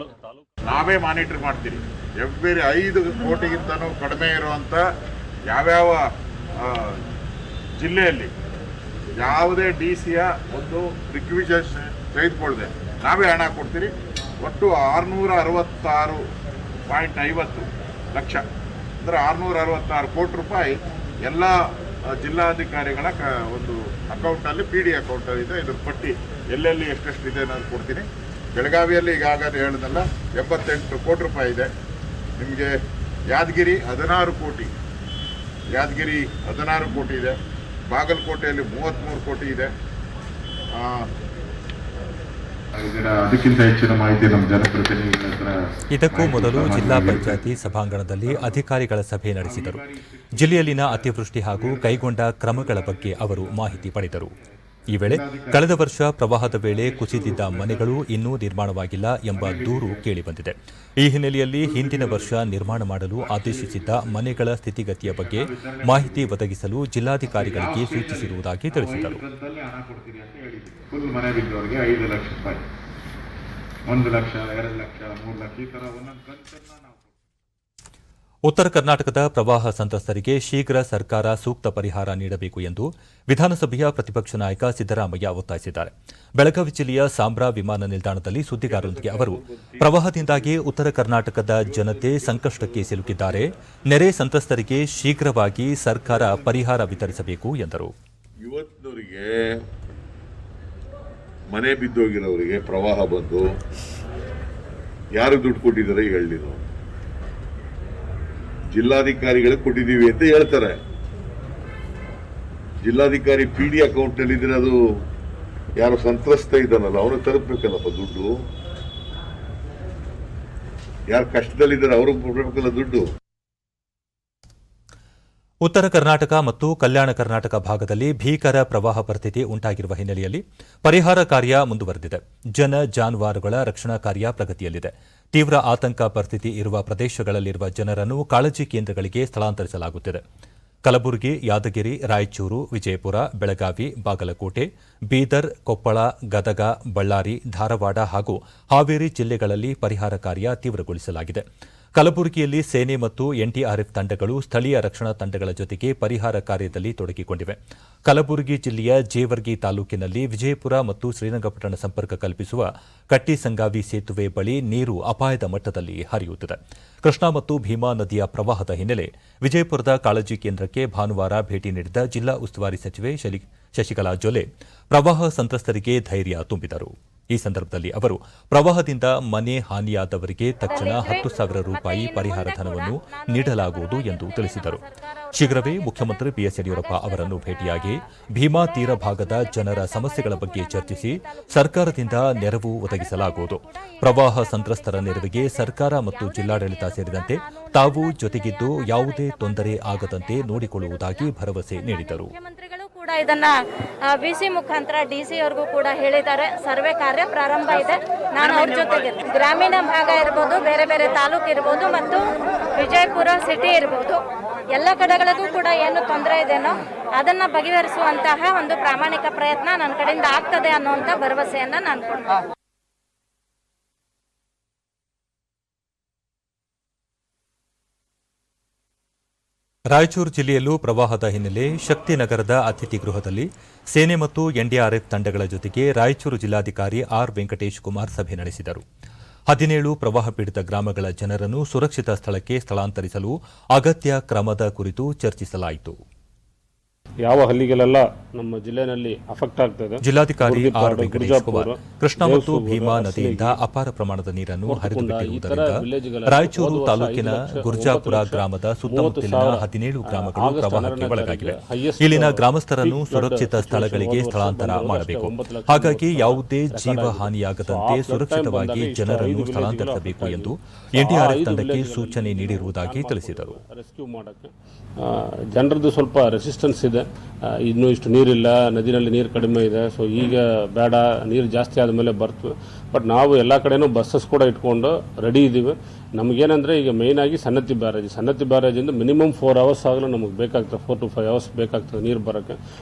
ನಾವೇ ಮಾನಿಟರ್ ಮಾಡ್ತೀರಿ. ಎವ್ರಿ 5 ಕೋಟಿಗಿಂತನೂ ಕಡಿಮೆ ಇರುವಂತ ಯಾವ್ಯಾವ ಜಿಲ್ಲೆಯಲ್ಲಿ ಯಾವುದೇ ಡಿಸಿಯ ಒಂದು ರಿಕ್ವಿಷನ್ ತೆಗೆದುಕೊಳ್ಳದೆ ನಾವೇ ಹಣ ಕೊಡ್ತೀರಿ. ಒಟ್ಟು 666.50 ಲಕ್ಷ ಅಂದರೆ 666 ಕೋಟಿ ರೂಪಾಯಿ ಎಲ್ಲ ಜಿಲ್ಲಾಧಿಕಾರಿಗಳ ಒಂದು ಅಕೌಂಟಲ್ಲಿ PD ಅಕೌಂಟಲ್ಲಿ ಇದೆ. ಇದ್ರ ಪಟ್ಟಿ ಎಲ್ಲೆಲ್ಲಿ ಎಷ್ಟೆಷ್ಟು ಇದೆ ಅನ್ನೋದು ಕೊಡ್ತೀನಿ. ಬೆಳಗಾವಿಯಲ್ಲಿ ಈಗಾಗಲೇ ಹೇಳಿದ್ನಲ್ಲ 88 ಕೋಟಿ ರೂಪಾಯಿ ಇದೆ. ನಿಮಗೆ ಯಾದಗಿರಿ 16 ಕೋಟಿ, ಯಾದಗಿರಿ 16 ಕೋಟಿ ಇದೆ. ಬಾಗಲಕೋಟೆಯಲ್ಲಿ 33 ಕೋಟಿ ಇದೆ. ಅದಕ್ಕಿಂತ ಹೆಚ್ಚಿನ ಮಾಹಿತಿ ನಮ್ಮ ಜನಪ್ರತಿನಿಧಿಗಳ ಹತ್ರ. ಇದಕ್ಕೂ ಮೊದಲು ಜಿಲ್ಲಾ ಪಂಚಾಯಿತಿ ಸಭಾಂಗಣದಲ್ಲಿ ಅಧಿಕಾರಿಗಳ ಸಭೆ ನಡೆಸಿದರು. ಜಿಲ್ಲೆಯಲ್ಲಿನ ಅತಿವೃಷ್ಟಿ ಹಾಗೂ ಕೈಗೊಂಡ ಕ್ರಮಗಳ ಬಗ್ಗೆ ಅವರು ಮಾಹಿತಿ ಪಡೆದರು. ಈ ವೇಳೆ ಕಳೆದ ವರ್ಷ ಪ್ರವಾಹದ ವೇಳೆ ಕುಸಿದಿದ್ದ ಮನೆಗಳು ಇನ್ನೂ ನಿರ್ಮಾಣವಾಗಿಲ್ಲ ಎಂಬ ದೂರು ಕೇಳಿಬಂದಿದೆ. ಈ ಹಿನ್ನೆಲೆಯಲ್ಲಿ ಹಿಂದಿನ ವರ್ಷ ನಿರ್ಮಾಣ ಮಾಡಲು ಆದೇಶಿಸಿದ್ದ ಮನೆಗಳ ಸ್ಥಿತಿಗತಿಯ ಬಗ್ಗೆ ಮಾಹಿತಿ ಒದಗಿಸಲು ಜಿಲ್ಲಾಧಿಕಾರಿಗಳಿಗೆ ಸೂಚಿಸಿರುವುದಾಗಿ ತಿಳಿಸಿದರು. ಫುಲ್ ಮನೆ ಬಿದ್ದವರಿಗೆ 5 ಲಕ್ಷ ರೂಪಾಯಿ, 1 ಲಕ್ಷ, 2 ಲಕ್ಷ, 3 ಲಕ್ಷ ಈ ತರ ಒಂದೊಂದು ಕಂತನ್ನ ನಾವು. ಉತ್ತರ ಕರ್ನಾಟಕದ ಪ್ರವಾಹ ಸಂತ್ರಸ್ತರಿಗೆ ಶೀಘ್ರ ಸರ್ಕಾರ ಸೂಕ್ತ ಪರಿಹಾರ ನೀಡಬೇಕು ಎಂದು ವಿಧಾನಸಭೆಯ ಪ್ರತಿಪಕ್ಷ ನಾಯಕ ಸಿದ್ದರಾಮಯ್ಯ ಒತ್ತಾಯಿಸಿದ್ದಾರೆ. ಬೆಳಗಾವಿ ಜಿಲ್ಲೆಯ ಸಾಂಬ್ರಾ ವಿಮಾನ ನಿಲ್ದಾಣದಲ್ಲಿ ಸುದ್ದಿಗಾರರೊಂದಿಗೆ ಅವರು, ಪ್ರವಾಹದಿಂದಾಗಿ ಉತ್ತರ ಕರ್ನಾಟಕದ ಜನತೆ ಸಂಕಷ್ಟಕ್ಕೆ ಸಿಲುಕಿದ್ದಾರೆ. ನೆರೆ ಸಂತ್ರಸ್ತರಿಗೆ ಶೀಘ್ರವಾಗಿ ಸರ್ಕಾರ ಪರಿಹಾರ ವಿತರಿಸಬೇಕು ಎಂದರು. ಇವತ್ತಿನವರಿಗೆ ಮನೆ ಬಿದ್ದೋಗಿರೋರಿಗೆ ಪ್ರವಾಹ ಬಂದು ಯಾರು ದುಡ್ಡು ಕೊಟ್ಟಿದ್ದಾರೆ ಹೇಳಿ. ನಾವು ಜಿಲ್ಲಾಧಿಕಾರಿಗಳಿಗೆ ಕೊಟ್ಟಿದ್ದೀವಿ ಅಂತ ಹೇಳ್ತಾರೆ. ಜಿಲ್ಲಾಧಿಕಾರಿ PD ಅಕೌಂಟ್ ಅಲ್ಲಿ ಇದ್ರೆ ಅದು ಯಾರು ಸಂತ್ರಸ್ತ ಇದ್ದಾನಲ್ಲ ಅವನು ತಲುಪಬೇಕಲ್ಲಪ್ಪ ದುಡ್ಡು. ಯಾರು ಕಷ್ಟದಲ್ಲಿದ್ದಾರೆ ಅವ್ರಿಗೆ ಕೊಡಬೇಕಲ್ಲ ದುಡ್ಡು. ಉತ್ತರ ಕರ್ನಾಟಕ ಮತ್ತು ಕಲ್ಯಾಣ ಕರ್ನಾಟಕ ಭಾಗದಲ್ಲಿ ಭೀಕರ ಪ್ರವಾಹ ಪರಿಸ್ಥಿತಿ ಉಂಟಾಗಿರುವ ಹಿನ್ನೆಲೆಯಲ್ಲಿ ಪರಿಹಾರ ಕಾರ್ಯ ಮುಂದುವರೆದಿದೆ. ಜನ ಜಾನುವಾರುಗಳ ರಕ್ಷಣಾ ಕಾರ್ಯ ಪ್ರಗತಿಯಲ್ಲಿದೆ. ತೀವ್ರ ಆತಂಕ ಪರಿಸ್ಥಿತಿ ಇರುವ ಪ್ರದೇಶಗಳಲ್ಲಿರುವ ಜನರನ್ನು ಕಾಳಜಿ ಕೇಂದ್ರಗಳಿಗೆ ಸ್ಥಳಾಂತರಿಸಲಾಗುತ್ತಿದೆ. ಕಲಬುರಗಿ, ಯಾದಗಿರಿ, ರಾಯಚೂರು, ವಿಜಯಪುರ, ಬೆಳಗಾವಿ, ಬಾಗಲಕೋಟೆ, ಬೀದರ್, ಕೊಪ್ಪಳ, ಗದಗ, ಬಳ್ಳಾರಿ, ಧಾರವಾಡ ಹಾಗೂ ಹಾವೇರಿ ಜಿಲ್ಲೆಗಳಲ್ಲಿ ಪರಿಹಾರ ಕಾರ್ಯ ತೀವ್ರಗೊಳಿಸಲಾಗಿದೆ. ಕಲಬುರಗಿಯಲ್ಲಿ ಸೇನೆ ಮತ್ತು NDRF ತಂಡಗಳು ಸ್ಥಳೀಯ ರಕ್ಷಣಾ ತಂಡಗಳ ಜೊತೆಗೆ ಪರಿಹಾರ ಕಾರ್ಯದಲ್ಲಿ ತೊಡಗಿಕೊಂಡಿವೆ. ಕಲಬುರಗಿ ಜಿಲ್ಲೆಯ ಜೇವರ್ಗಿ ತಾಲೂಕಿನಲ್ಲಿ ವಿಜಯಪುರ ಮತ್ತು ಶ್ರೀರಂಗಪಟ್ಟಣ ಸಂಪರ್ಕ ಕಲ್ಪಿಸುವ ಕಟ್ಟಿಸಂಗಾವಿ ಸೇತುವೆ ಬಳಿ ನೀರು ಅಪಾಯದ ಮಟ್ಟದಲ್ಲಿ ಹರಿಯುತ್ತಿದೆ. ಕೃಷ್ಣಾ ಮತ್ತು ಭೀಮಾ ನದಿಯ ಪ್ರವಾಹದ ಹಿನ್ನೆಲೆ ವಿಜಯಪುರದ ಕಾಳಜಿ ಕೇಂದ್ರಕ್ಕೆ ಭಾನುವಾರ ಭೇಟಿ ನೀಡಿದ ಜಿಲ್ಲಾ ಉಸ್ತುವಾರಿ ಸಚಿವೆ ಶಶಿಕಲಾ ಜೊಲ್ಲೆ ಪ್ರವಾಹ ಸಂತ್ರಸ್ತರಿಗೆ ಧೈರ್ಯ ತುಂಬಿದರು. ಈ ಸಂದರ್ಭದಲ್ಲಿ ಅವರು ಪ್ರವಾಹದಿಂದ ಮನೆ ಹಾನಿಯಾದವರಿಗೆ ತಕ್ಷಣ 10,000 ರೂಪಾಯಿ ಪರಿಹಾರ ಧನವನ್ನು ನೀಡಲಾಗುವುದು ಎಂದು ತಿಳಿಸಿದರು. ಶೀಘ್ರವೇ ಮುಖ್ಯಮಂತ್ರಿ ಬಿಎಸ್ ಯಡಿಯೂರಪ್ಪ ಅವರನ್ನು ಭೇಟಿಯಾಗಿ ಭೀಮಾ ತೀರ ಭಾಗದ ಜನರ ಸಮಸ್ಯೆಗಳ ಬಗ್ಗೆ ಚರ್ಚಿಸಿ ಸರ್ಕಾರದಿಂದ ನೆರವು ಒದಗಿಸಲಾಗುವುದು. ಪ್ರವಾಹ ಸಂತ್ರಸ್ತರ ನೆರವಿಗೆ ಸರ್ಕಾರ ಮತ್ತು ಜಿಲ್ಲಾಡಳಿತ ಸೇರಿದಂತೆ ತಾವು ಜೊತೆಗಿದ್ದು ಯಾವುದೇ ತೊಂದರೆ ಆಗದಂತೆ ನೋಡಿಕೊಳ್ಳುವುದಾಗಿ ಭರವಸೆ ನೀಡಿದರು. ಕೂಡ ಇದನ್ನ ಬಿಸಿ ಮುಖಾಂತರ ಡಿಸಿ ಅವ್ರಿಗೂ ಕೂಡ ಹೇಳಿದ್ದಾರೆ. ಸರ್ವೆ ಕಾರ್ಯ ಪ್ರಾರಂಭ ಇದೆ. ನಾನು ಅವ್ರ ಜೊತೆಗೆ ಗ್ರಾಮೀಣ ಭಾಗ ಇರ್ಬೋದು, ಬೇರೆ ಬೇರೆ ತಾಲೂಕು ಇರ್ಬೋದು ಮತ್ತು ವಿಜಯಪುರ ಸಿಟಿ ಇರ್ಬೋದು, ಎಲ್ಲ ಕಡೆಗಳಿಗೂ ಕೂಡ ಏನು ತೊಂದರೆ ಇದೆನೋ ಅದನ್ನ ಬಗೆಹರಿಸುವಂತಹ ಒಂದು ಪ್ರಾಮಾಣಿಕ ಪ್ರಯತ್ನ ನನ್ನ ಕಡೆಯಿಂದ ಆಗ್ತದೆ ಅನ್ನುವಂಥ ಭರವಸೆಯನ್ನ ನಾನು ಕೊಡ್ತೀನಿ. ರಾಯಚೂರು ಜಿಲ್ಲೆಯಲ್ಲೂ ಪ್ರವಾಹದ ಹಿನ್ನೆಲೆ ಶಕ್ತಿನಗರದ ಅತಿಥಿ ಗೃಹದಲ್ಲಿ ಸೇನೆ ಮತ್ತು ಎನ್ಡಿಆರ್ಎಫ್ ತಂಡಗಳ ಜೊತೆಗೆ ರಾಯಚೂರು ಜಿಲ್ಲಾಧಿಕಾರಿ ಆರ್ ವೆಂಕಟೇಶ್ ಕುಮಾರ್ ಸಭೆ ನಡೆಸಿದರು. 17 ಪ್ರವಾಹ ಪೀಡಿತ ಗ್ರಾಮಗಳ ಜನರನ್ನು ಸುರಕ್ಷಿತ ಸ್ಥಳಕ್ಕೆ ಸ್ಥಳಾಂತರಿಸಲು ಅಗತ್ಯ ಕ್ರಮದ ಕುರಿತು ಚರ್ಚಿಸಲಾಯಿತು. ಯಾವ ಹಳ್ಳಿಗಳೆಲ್ಲ ನಮ್ಮ ಜಿಲ್ಲೆಯಲ್ಲಿ ಅಫೆಕ್ಟ್ ಆಗ್ತದೆ. ಜಿಲ್ಲಾಧಿಕಾರಿ ಆರ್ ವೆಂಕಟೇಶ್ ಕುಮಾರ್ ಕೃಷ್ಣಾ ಮತ್ತು ಭೀಮಾ ನದಿಯಿಂದ ಅಪಾರ ಪ್ರಮಾಣದ ನೀರನ್ನು ಹರಿದುಬಿಟ್ಟಿರುವುದರಿಂದ ರಾಯಚೂರು ತಾಲೂಕಿನ ಗುರ್ಜಾಪುರ ಗ್ರಾಮದ ಸುತ್ತಮುತ್ತಲಿನ 17 ಗ್ರಾಮಗಳು ಪ್ರವಾಹಕ್ಕೆ ಒಳಗಾಗಿವೆ. ಇಲ್ಲಿನ ಗ್ರಾಮಸ್ಥರನ್ನು ಸುರಕ್ಷಿತ ಸ್ಥಳಗಳಿಗೆ ಸ್ಥಳಾಂತರ ಮಾಡಬೇಕು. ಹಾಗಾಗಿ ಯಾವುದೇ ಜೀವ ಹಾನಿಯಾಗದಂತೆ ಸುರಕ್ಷಿತವಾಗಿ ಜನರನ್ನು ಸ್ಥಳಾಂತರಿಸಬೇಕು ಎಂದು ಎನ್ಡಿಆರ್ಎಫ್ ತಂಡಕ್ಕೆ ಸೂಚನೆ ನೀಡಿರುವುದಾಗಿ ತಿಳಿಸಿದರು. ರೆಸ್ಕ್ಯೂ ಮಾಡಕ್ಕೆ ಜನರದ್ದು ಸ್ವಲ್ಪ ರೆಸಿಸ್ಟೆನ್ಸ್ ಇದೆ. ಇನ್ನೂ ಇಷ್ಟು ನೀರಿಲ್ಲ, ನದಿನಲ್ಲಿ ನೀರು ಕಡಿಮೆ ಇದೆ, ಸೊ ಈಗ ಬೇಡ, ನೀರು ಜಾಸ್ತಿ ಆದಮೇಲೆ ಬರ್ತವೆ. ಬಟ್ ನಾವು ಎಲ್ಲ ಕಡೆನೂ ಬಸ್ಸಸ್ ಕೂಡ ಇಟ್ಕೊಂಡು ರೆಡಿ ಇದ್ದೀವಿ. ನಮಗೇನೆಂದರೆ ಈಗ ಮೇಯ್ನಾಗಿ ಸನ್ನತಿ ಬ್ಯಾರೇಜಿಂದ ಮಿನಿಮಮ್ 4 hours ಆಗಲೂ ನಮಗೆ ಬೇಕಾಗ್ತದೆ, 4 to 5 hours ಬೇಕಾಗ್ತದೆ ನೀರು ಬರೋಕ್ಕೆ.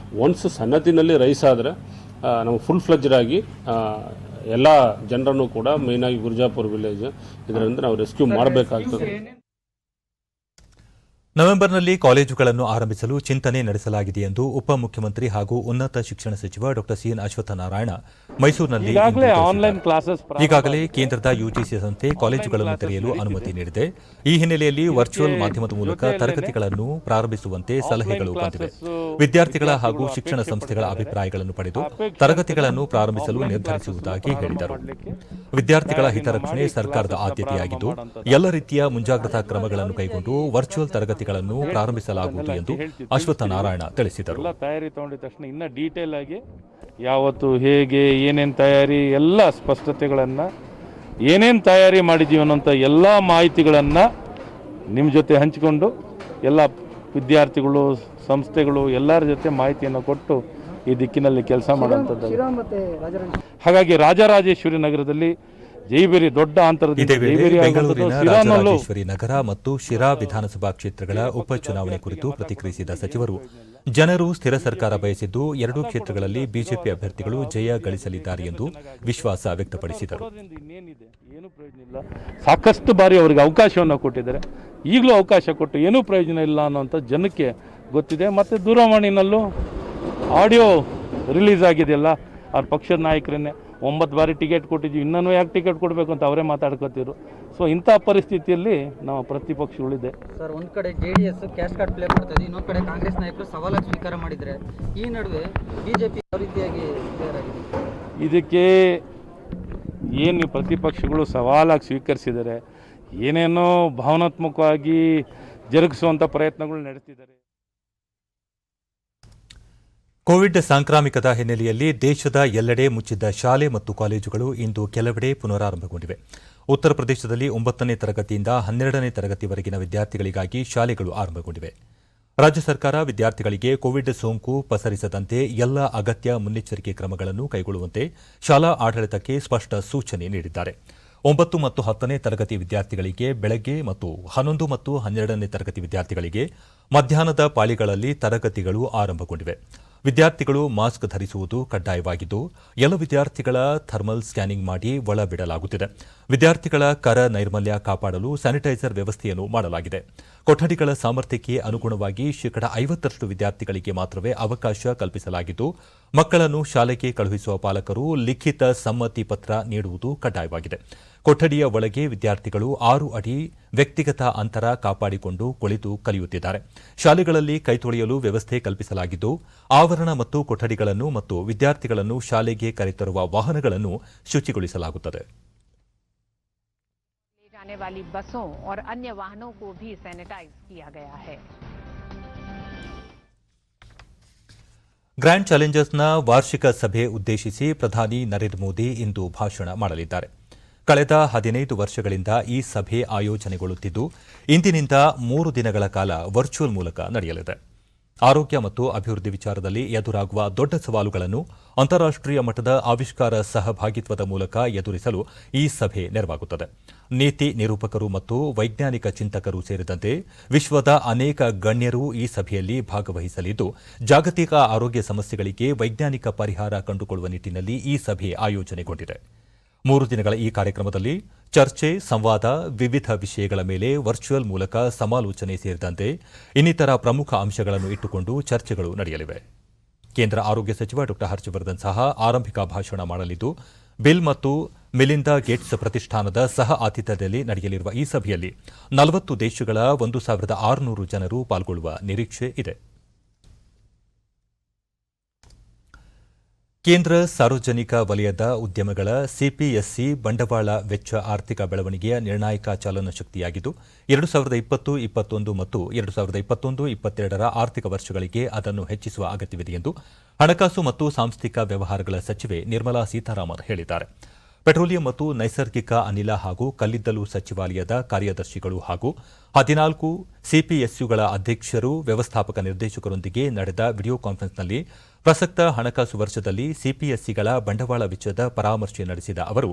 ಒನ್ಸ್ ಸನ್ನತಿನಲ್ಲಿ ರೈಸ್ ಆದರೆ ನಮಗೆ ಫುಲ್ ಫ್ಲೆಜ್ಡ್ ಆಗಿ ಎಲ್ಲ ಜನರನ್ನು ಕೂಡ ಮೇಯ್ನಾಗಿ ಗುರ್ಜಾಪುರ ವಿಲೇಜ್ ಇದರಿಂದ ನಾವು ರೆಸ್ಕ್ಯೂ ಮಾಡಬೇಕಾಗ್ತದೆ. ನವೆಂಬರ್ನಲ್ಲಿ ಕಾಲೇಜುಗಳನ್ನು ಆರಂಭಿಸಲು ಚಿಂತನೆ ನಡೆಸಲಾಗಿದೆ ಎಂದು ಉಪಮುಖ್ಯಮಂತ್ರಿ ಹಾಗೂ ಉನ್ನತ ಶಿಕ್ಷಣ ಸಚಿವ ಡಾ ಸಿಎನ್ ಅಶ್ವತ್ಥನಾರಾಯಣ ಮೈಸೂರಿನಲ್ಲಿ ಈಗಾಗಲೇ ಕೇಂದ್ರದ ಯುಜಿಸಿ ಸಂಸ್ಥೆ ಕಾಲೇಜುಗಳನ್ನು ತೆರೆಯಲು ಅನುಮತಿ ನೀಡಿದೆ. ಈ ಹಿನ್ನೆಲೆಯಲ್ಲಿ ವರ್ಚುವಲ್ ಮಾಧ್ಯಮದ ಮೂಲಕ ತರಗತಿಗಳನ್ನು ಪ್ರಾರಂಭಿಸುವಂತೆ ಸಲಹೆಗಳು ಬಂದಿವೆ. ವಿದ್ಯಾರ್ಥಿಗಳ ಹಾಗೂ ಶಿಕ್ಷಣ ಸಂಸ್ಥೆಗಳ ಅಭಿಪ್ರಾಯಗಳನ್ನು ಪಡೆದು ತರಗತಿಗಳನ್ನು ಪ್ರಾರಂಭಿಸಲು ನಿರ್ಧರಿಸುವುದಾಗಿ ಹೇಳಿದರು. ವಿದ್ಯಾರ್ಥಿಗಳ ಹಿತರಕ್ಷಣೆ ಸರ್ಕಾರದ ಆದ್ಯತೆಯಾಗಿದ್ದು ಎಲ್ಲ ರೀತಿಯ ಮುಂಜಾಗ್ರತಾ ಕ್ರಮಗಳನ್ನು ಕೈಗೊಂಡು ವರ್ಚುವಲ್ ತರಗತಿಗಳನ್ನು ಪ್ರಾರಂಭಿಸಲಾಗುವುದು ಎಂದು ಅಶ್ವತ್ಥನಾರಾಯಣ ತಿಳಿಸಿದರು. ತಯಾರಿ ತಗೊಂಡಿದ ತಕ್ಷಣ ಇನ್ನ ಡೀಟೇಲ್ ಆಗಿ ಯಾವತ್ತು ಹೇಗೆ ಏನೇನು ತಯಾರಿ ಎಲ್ಲ ಸ್ಪಷ್ಟತೆಗಳನ್ನು ಏನೇನು ತಯಾರಿ ಮಾಡಿದ್ದೀವಿ ಅನ್ನೋಂಥ ಎಲ್ಲ ಮಾಹಿತಿಗಳನ್ನು ನಿಮ್ಮ ಜೊತೆ ಹಂಚಿಕೊಂಡು ಎಲ್ಲ ವಿದ್ಯಾರ್ಥಿಗಳು ಸಂಸ್ಥೆಗಳು ಎಲ್ಲರ ಜೊತೆ ಮಾಹಿತಿಯನ್ನು ಕೊಟ್ಟು ಈ ದಿಕ್ಕಿನಲ್ಲಿ ಕೆಲಸ ಮಾಡುವಂಥದ್ದು. ಹಾಗಾಗಿ ರಾಜರಾಜೇಶ್ವರಿ ನಗರದಲ್ಲಿ ಜೈಬೇರಿ ದೊಡ್ಡ ಇದೇ ವೇಳೆ ಬೆಂಗಳೂರಿನ ರಾಜರಾಜೇಶ್ವರಿ ನಗರ ಮತ್ತು ಶಿರಾ ವಿಧಾನಸಭಾ ಕ್ಷೇತ್ರಗಳ ಉಪಚುನಾವಣೆ ಕುರಿತು ಪ್ರತಿಕ್ರಿಯಿಸಿದ ಸಚಿವರು, ಜನರು ಸ್ಥಿರ ಸರ್ಕಾರ ಬಯಸಿದ್ದು 2 ಕ್ಷೇತ್ರಗಳಲ್ಲಿ ಬಿಜೆಪಿ ಅಭ್ಯರ್ಥಿಗಳು ಜಯ ಗಳಿಸಲಿದ್ದಾರೆ ಎಂದು ವಿಶ್ವಾಸ ವ್ಯಕ್ತಪಡಿಸಿದರು. ಏನು ಪ್ರಯೋಜನ ಇಲ್ಲ, ಸಾಕಷ್ಟು ಬಾರಿ ಅವರಿಗೆ ಅವಕಾಶವನ್ನು ಕೊಟ್ಟಿದ್ದಾರೆ. ಈಗಲೂ ಅವಕಾಶ ಕೊಟ್ಟು ಏನೂ ಪ್ರಯೋಜನ ಇಲ್ಲ ಅನ್ನೋಂಥ ಜನಕ್ಕೆ ಗೊತ್ತಿದೆ. ಮತ್ತು ದೂರವಾಣಿನಲ್ಲೂ ಆಡಿಯೋ ರಿಲೀಸ್ ಆಗಿದೆಯಲ್ಲ, ಅವ್ರ ಪಕ್ಷದ ನಾಯಕರನ್ನೇ 9 ಬಾರಿ ಟಿಕೆಟ್ ಕೊಟ್ಟಿದ್ವಿ, ಇನ್ನೂ ಯಾಕೆ ಟಿಕೆಟ್ ಕೊಡಬೇಕು ಅಂತ ಅವರೇ ಮಾತಾಡ್ಕೋತಿದ್ರು. ಸೊ ಇಂಥ ಪರಿಸ್ಥಿತಿಯಲ್ಲಿ ನಾವು ಪ್ರತಿಪಕ್ಷಗಳಿದೆ. ಸರ್, ಒಂದು ಕಡೆ JDS ಕ್ಯಾಶ್ ಕಾರ್ಡ್ ಪ್ಲೇ ಮಾಡ್ತಾ ಇದೆ, ಇನ್ನೊಂದು ಕಡೆ ಕಾಂಗ್ರೆಸ್ ನಾಯಕರು ಸವಾಲಾಗಿ ಸ್ವೀಕಾರ ಮಾಡಿದರೆ, ಈ ನಡುವೆ ಬಿಜೆಪಿ ಯಾವ ರೀತಿಯಾಗಿ ತಯಾರಾಗಿದೆ? ಇದಕ್ಕೆ ಏನು ಪ್ರತಿಪಕ್ಷಗಳು ಸವಾಲಾಗಿ ಸ್ವೀಕರಿಸಿದ್ದಾರೆ, ಏನೇನೋ ಭಾವನಾತ್ಮಕವಾಗಿ ಜರುಗಿಸುವಂಥ ಪ್ರಯತ್ನಗಳು ನಡೆಸಿದ್ದಾರೆ. ಕೋವಿಡ್ ಸಾಂಕ್ರಾಮಿಕದ ಹಿನ್ನೆಲೆಯಲ್ಲಿ ದೇಶದ ಎಲ್ಲೆಡೆ ಮುಚ್ಚಿದ್ದ ಶಾಲೆ ಮತ್ತು ಕಾಲೇಜುಗಳು ಇಂದು ಕೆಲವೆಡೆ ಪುನರಾರಂಭಗೊಂಡಿವೆ. ಉತ್ತರ ಪ್ರದೇಶದಲ್ಲಿ 9ನೇ ತರಗತಿಯಿಂದ 12ನೇ ತರಗತಿವರೆಗಿನ ವಿದ್ಯಾರ್ಥಿಗಳಿಗಾಗಿ ಶಾಲೆಗಳು ಆರಂಭಗೊಂಡಿವೆ. ರಾಜ್ಯ ಸರ್ಕಾರ ವಿದ್ಯಾರ್ಥಿಗಳಿಗೆ ಕೋವಿಡ್ ಸೋಂಕು ಪಸರಿಸದಂತೆ ಎಲ್ಲ ಅಗತ್ಯ ಮುನ್ನೆಚ್ಚರಿಕೆ ಕ್ರಮಗಳನ್ನು ಕೈಗೊಳ್ಳುವಂತೆ ಶಾಲಾ ಆಡಳಿತಕ್ಕೆ ಸ್ಪಷ್ಟ ಸೂಚನೆ ನೀಡಿದ್ದಾರೆ. 9 ಮತ್ತು 10ನೇ ತರಗತಿ ವಿದ್ಯಾರ್ಥಿಗಳಿಗೆ ಬೆಳಗ್ಗೆ ಮತ್ತು 11 ಮತ್ತು 12ನೇ ತರಗತಿ ವಿದ್ಯಾರ್ಥಿಗಳಿಗೆ ಮಧ್ಯಾಹ್ನದ ಪಾಳಿಗಳಲ್ಲಿ ತರಗತಿಗಳು ಆರಂಭಗೊಂಡಿವೆ. ವಿದ್ಯಾರ್ಥಿಗಳು ಮಾಸ್ಕ್ ಧರಿಸುವುದು ಕಡ್ಡಾಯವಾಗಿದ್ದು ಎಲ್ಲ ವಿದ್ಯಾರ್ಥಿಗಳ ಥರ್ಮಲ್ ಸ್ಕ್ಯಾನಿಂಗ್ ಮಾಡಿ ಒಳಬಿಡಲಾಗುತ್ತಿದೆ. ವಿದ್ಯಾರ್ಥಿಗಳ ಕರ ನೈರ್ಮಲ್ಯ ಕಾಪಾಡಲು ಸ್ಯಾನಿಟೈಸರ್ ವ್ಯವಸ್ಥೆಯನ್ನು ಮಾಡಲಾಗಿದೆ. ಕೊಠಡಿಗಳ ಸಾಮರ್ಥ್ಯಕ್ಕೆ ಅನುಗುಣವಾಗಿ 50% ವಿದ್ಯಾರ್ಥಿಗಳಿಗೆ ಮಾತ್ರವೇ ಅವಕಾಶ ಕಲ್ಪಿಸಲಾಗಿದ್ದು ಮಕ್ಕಳನ್ನು ಶಾಲೆಗೆ ಕಳುಹಿಸುವ ಪಾಲಕರು ಲಿಖಿತ ಸಮ್ಮತಿ ಪತ್ರ ನೀಡುವುದು ಕಡ್ಡಾಯವಾಗಿದೆ. ಕೊಠಡಿಯ ಒಳಗೆ ವಿದ್ಯಾರ್ಥಿಗಳು 6 ಅಡಿ ವ್ಯಕ್ತಿಗತ ಅಂತರ ಕಾಪಾಡಿಕೊಂಡು ಕುಳಿತು ಕಲಿಯುತ್ತಿದ್ದಾರೆ. ಶಾಲೆಗಳಲ್ಲಿ ಕೈತೊಳೆಯಲು ವ್ಯವಸ್ಥೆ ಕಲ್ಪಿಸಲಾಗಿದ್ದು ಆವರಣ ಮತ್ತು ಕೊಠಡಿಗಳನ್ನು ಮತ್ತು ವಿದ್ಯಾರ್ಥಿಗಳನ್ನು ಶಾಲೆಗೆ ಕರೆತರುವ ವಾಹನಗಳನ್ನು ಶುಚಿಗೊಳಿಸಲಾಗುತ್ತದೆ. जाने वाली बसों और अन्य वाहनों को भी सैनिटाइज किया गया है. ಗ್ರ್ಯಾಂಡ್ ಚಾಲೆಂಜರ್ಸ್ನ ವಾರ್ಷಿಕ ಸಭೆ ಉದ್ದೇಶಿಸಿ ಪ್ರಧಾನಿ ನರೇಂದ್ರ ಮೋದಿ ಇಂದು ಭಾಷಣ ಮಾಡಲಿದ್ದಾರೆ. ಕಳೆದ 15 ವರ್ಷಗಳಿಂದ ಈ ಸಭೆ ಆಯೋಜನೆಗೊಳ್ಳುತ್ತಿದ್ದು ಇಂದಿನಿಂದ 3 ದಿನಗಳ ಕಾಲ ವರ್ಚುವಲ್ ಮೂಲಕ ನಡೆಯಲಿದೆ. ಆರೋಗ್ಯ ಮತ್ತು ಅಭಿವೃದ್ಧಿ ವಿಚಾರದಲ್ಲಿ ಎದುರಾಗುವ ದೊಡ್ಡ ಸವಾಲುಗಳನ್ನು ಅಂತಾರಾಷ್ಟೀಯ ಮಟ್ಟದ ಆವಿಷ್ಕಾರ ಸಹಭಾಗಿತ್ವದ ಮೂಲಕ ಎದುರಿಸಲು ಈ ಸಭೆ ನೆರವಾಗುತ್ತದೆ. ನೀತಿ ನಿರೂಪಕರು ಮತ್ತು ವೈಜ್ಞಾನಿಕ ಚಿಂತಕರು ಸೇರಿದಂತೆ ವಿಶ್ವದ ಅನೇಕ ಗಣ್ಯರು ಈ ಸಭೆಯಲ್ಲಿ ಭಾಗವಹಿಸಲಿದ್ದು, ಜಾಗತಿಕ ಆರೋಗ್ಯ ಸಮಸ್ಯೆಗಳಿಗೆ ವೈಜ್ಞಾನಿಕ ಪರಿಹಾರ ಕಂಡುಕೊಳ್ಳುವ ನಿಟ್ಟಿನಲ್ಲಿ ಈ ಸಭೆ ಆಯೋಜನೆಗೊಂಡಿದೆ. 3 ದಿನಗಳ ಈ ಕಾರ್ಯಕ್ರಮದಲ್ಲಿ ಚರ್ಚೆ, ಸಂವಾದ, ವಿವಿಧ ವಿಷಯಗಳ ಮೇಲೆ ವರ್ಚುವಲ್ ಮೂಲಕ ಸಮಾಲೋಚನೆ ಸೇರಿದಂತೆ ಇನ್ನಿತರ ಪ್ರಮುಖ ಅಂಶಗಳನ್ನು ಇಟ್ಟುಕೊಂಡು ಚರ್ಚೆಗಳು ನಡೆಯಲಿವೆ. ಕೇಂದ್ರ ಆರೋಗ್ಯ ಸಚಿವ ಡಾ ಹರ್ಷವರ್ಧನ್ ಸಹ ಆರಂಭಿಕ ಭಾಷಣ ಮಾಡಲಿದ್ದು, ಬಿಲ್ ಮತ್ತು ಮಿಲಿಂದಾ ಗೇಟ್ಸ್ ಪ್ರತಿಷ್ಠಾನದ ಸಹ ಆತಿಥ್ಯದಲ್ಲಿ ನಡೆಯಲಿರುವ ಈ ಸಭೆಯಲ್ಲಿ 40 ದೇಶಗಳ 1,600 ಜನರು ಪಾಲ್ಗೊಳ್ಳುವ ನಿರೀಕ್ಷೆ ಇದೆ. ಕೇಂದ್ರ ಸಾರ್ವಜನಿಕ ವಲಯದ ಉದ್ಯಮಗಳ ಸಿಪಿಎಸ್ಸಿ ಬಂಡವಾಳ ವೆಚ್ಚ ಆರ್ಥಿಕ ಬೆಳವಣಿಗೆಯ ನಿರ್ಣಾಯಕ ಚಾಲನಶಕ್ತಿಯಾಗಿದ್ದು 2020-21 ಮತ್ತು 2021-22ರ ಆರ್ಥಿಕ ವರ್ಷಗಳಿಗೆ ಅದನ್ನು ಹೆಚ್ಚಿಸುವ ಅಗತ್ಯವಿದೆ ಎಂದು ಹಣಕಾಸು ಮತ್ತು ಸಾಂಸ್ಥಿಕ ವ್ಯವಹಾರಗಳ ಸಚಿವೆ ನಿರ್ಮಲಾ ಸೀತಾರಾಮನ್ ಹೇಳಿದ್ದಾರೆ. ಪೆಟ್ರೋಲಿಯಂ ಮತ್ತು ನೈಸರ್ಗಿಕ ಅನಿಲ ಹಾಗೂ ಕಲ್ಲಿದ್ದಲು ಸಚಿವಾಲಯದ ಕಾರ್ಯದರ್ಶಿಗಳು ಹಾಗೂ 14 ಸಿಪಿಎಸ್ಯುಗಳ ಅಧ್ಯಕ್ಷರು, ವ್ಯವಸ್ಥಾಪಕ ನಿರ್ದೇಶಕರೊಂದಿಗೆ ನಡೆದ ವಿಡಿಯೋ ಕಾನ್ಫರೆನ್ಸ್ನಲ್ಲಿ ಪ್ರಸಕ್ತ ಹಣಕಾಸು ವರ್ಷದಲ್ಲಿ ಸಿಪಿಎಸ್ಸಿಗಳ ಬಂಡವಾಳ ವೆಚ್ಚದ ಪರಾಮರ್ಶೆ ನಡೆಸಿದ ಅವರು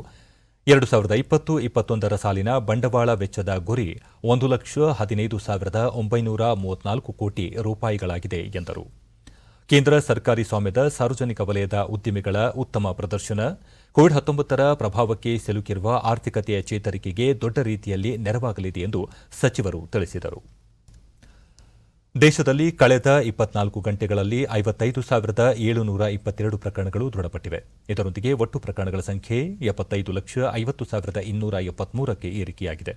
2020-21ರ ಸಾಲಿನ ಬಂಡವಾಳ ವೆಚ್ಚದ ಗುರಿ 1,15,934 ಕೋಟಿ ರೂಪಾಯಿಗಳಾಗಿದೆ ಎಂದರು. ಕೇಂದ್ರ ಸರ್ಕಾರಿ ಸ್ವಾಮ್ಯದ ಸಾರ್ವಜನಿಕ ವಲಯದ ಉದ್ದಿಮೆಗಳ ಉತ್ತಮ ಪ್ರದರ್ಶನ ಕೋವಿಡ್-19ರ ಪ್ರಭಾವಕ್ಕೆ ಸಿಲುಕಿರುವ ಆರ್ಥಿಕತೆಯ ಚೇತರಿಕೆಗೆ ದೊಡ್ಡ ರೀತಿಯಲ್ಲಿ ನೆರವಾಗಲಿದೆ ಎಂದು ಸಚಿವರು ತಿಳಿಸಿದರು. ದೇಶದಲ್ಲಿ ಕಳೆದ 24 ಗಂಟೆಗಳಲ್ಲಿ 55,722 ಪ್ರಕರಣಗಳು ದೃಢಪಟ್ಟಿವೆ. ಇದರೊಂದಿಗೆ ಒಟ್ಟು ಪ್ರಕರಣಗಳ ಸಂಖ್ಯೆ 75,50,273ಕ್ಕೆ ಏರಿಕೆಯಾಗಿದೆ.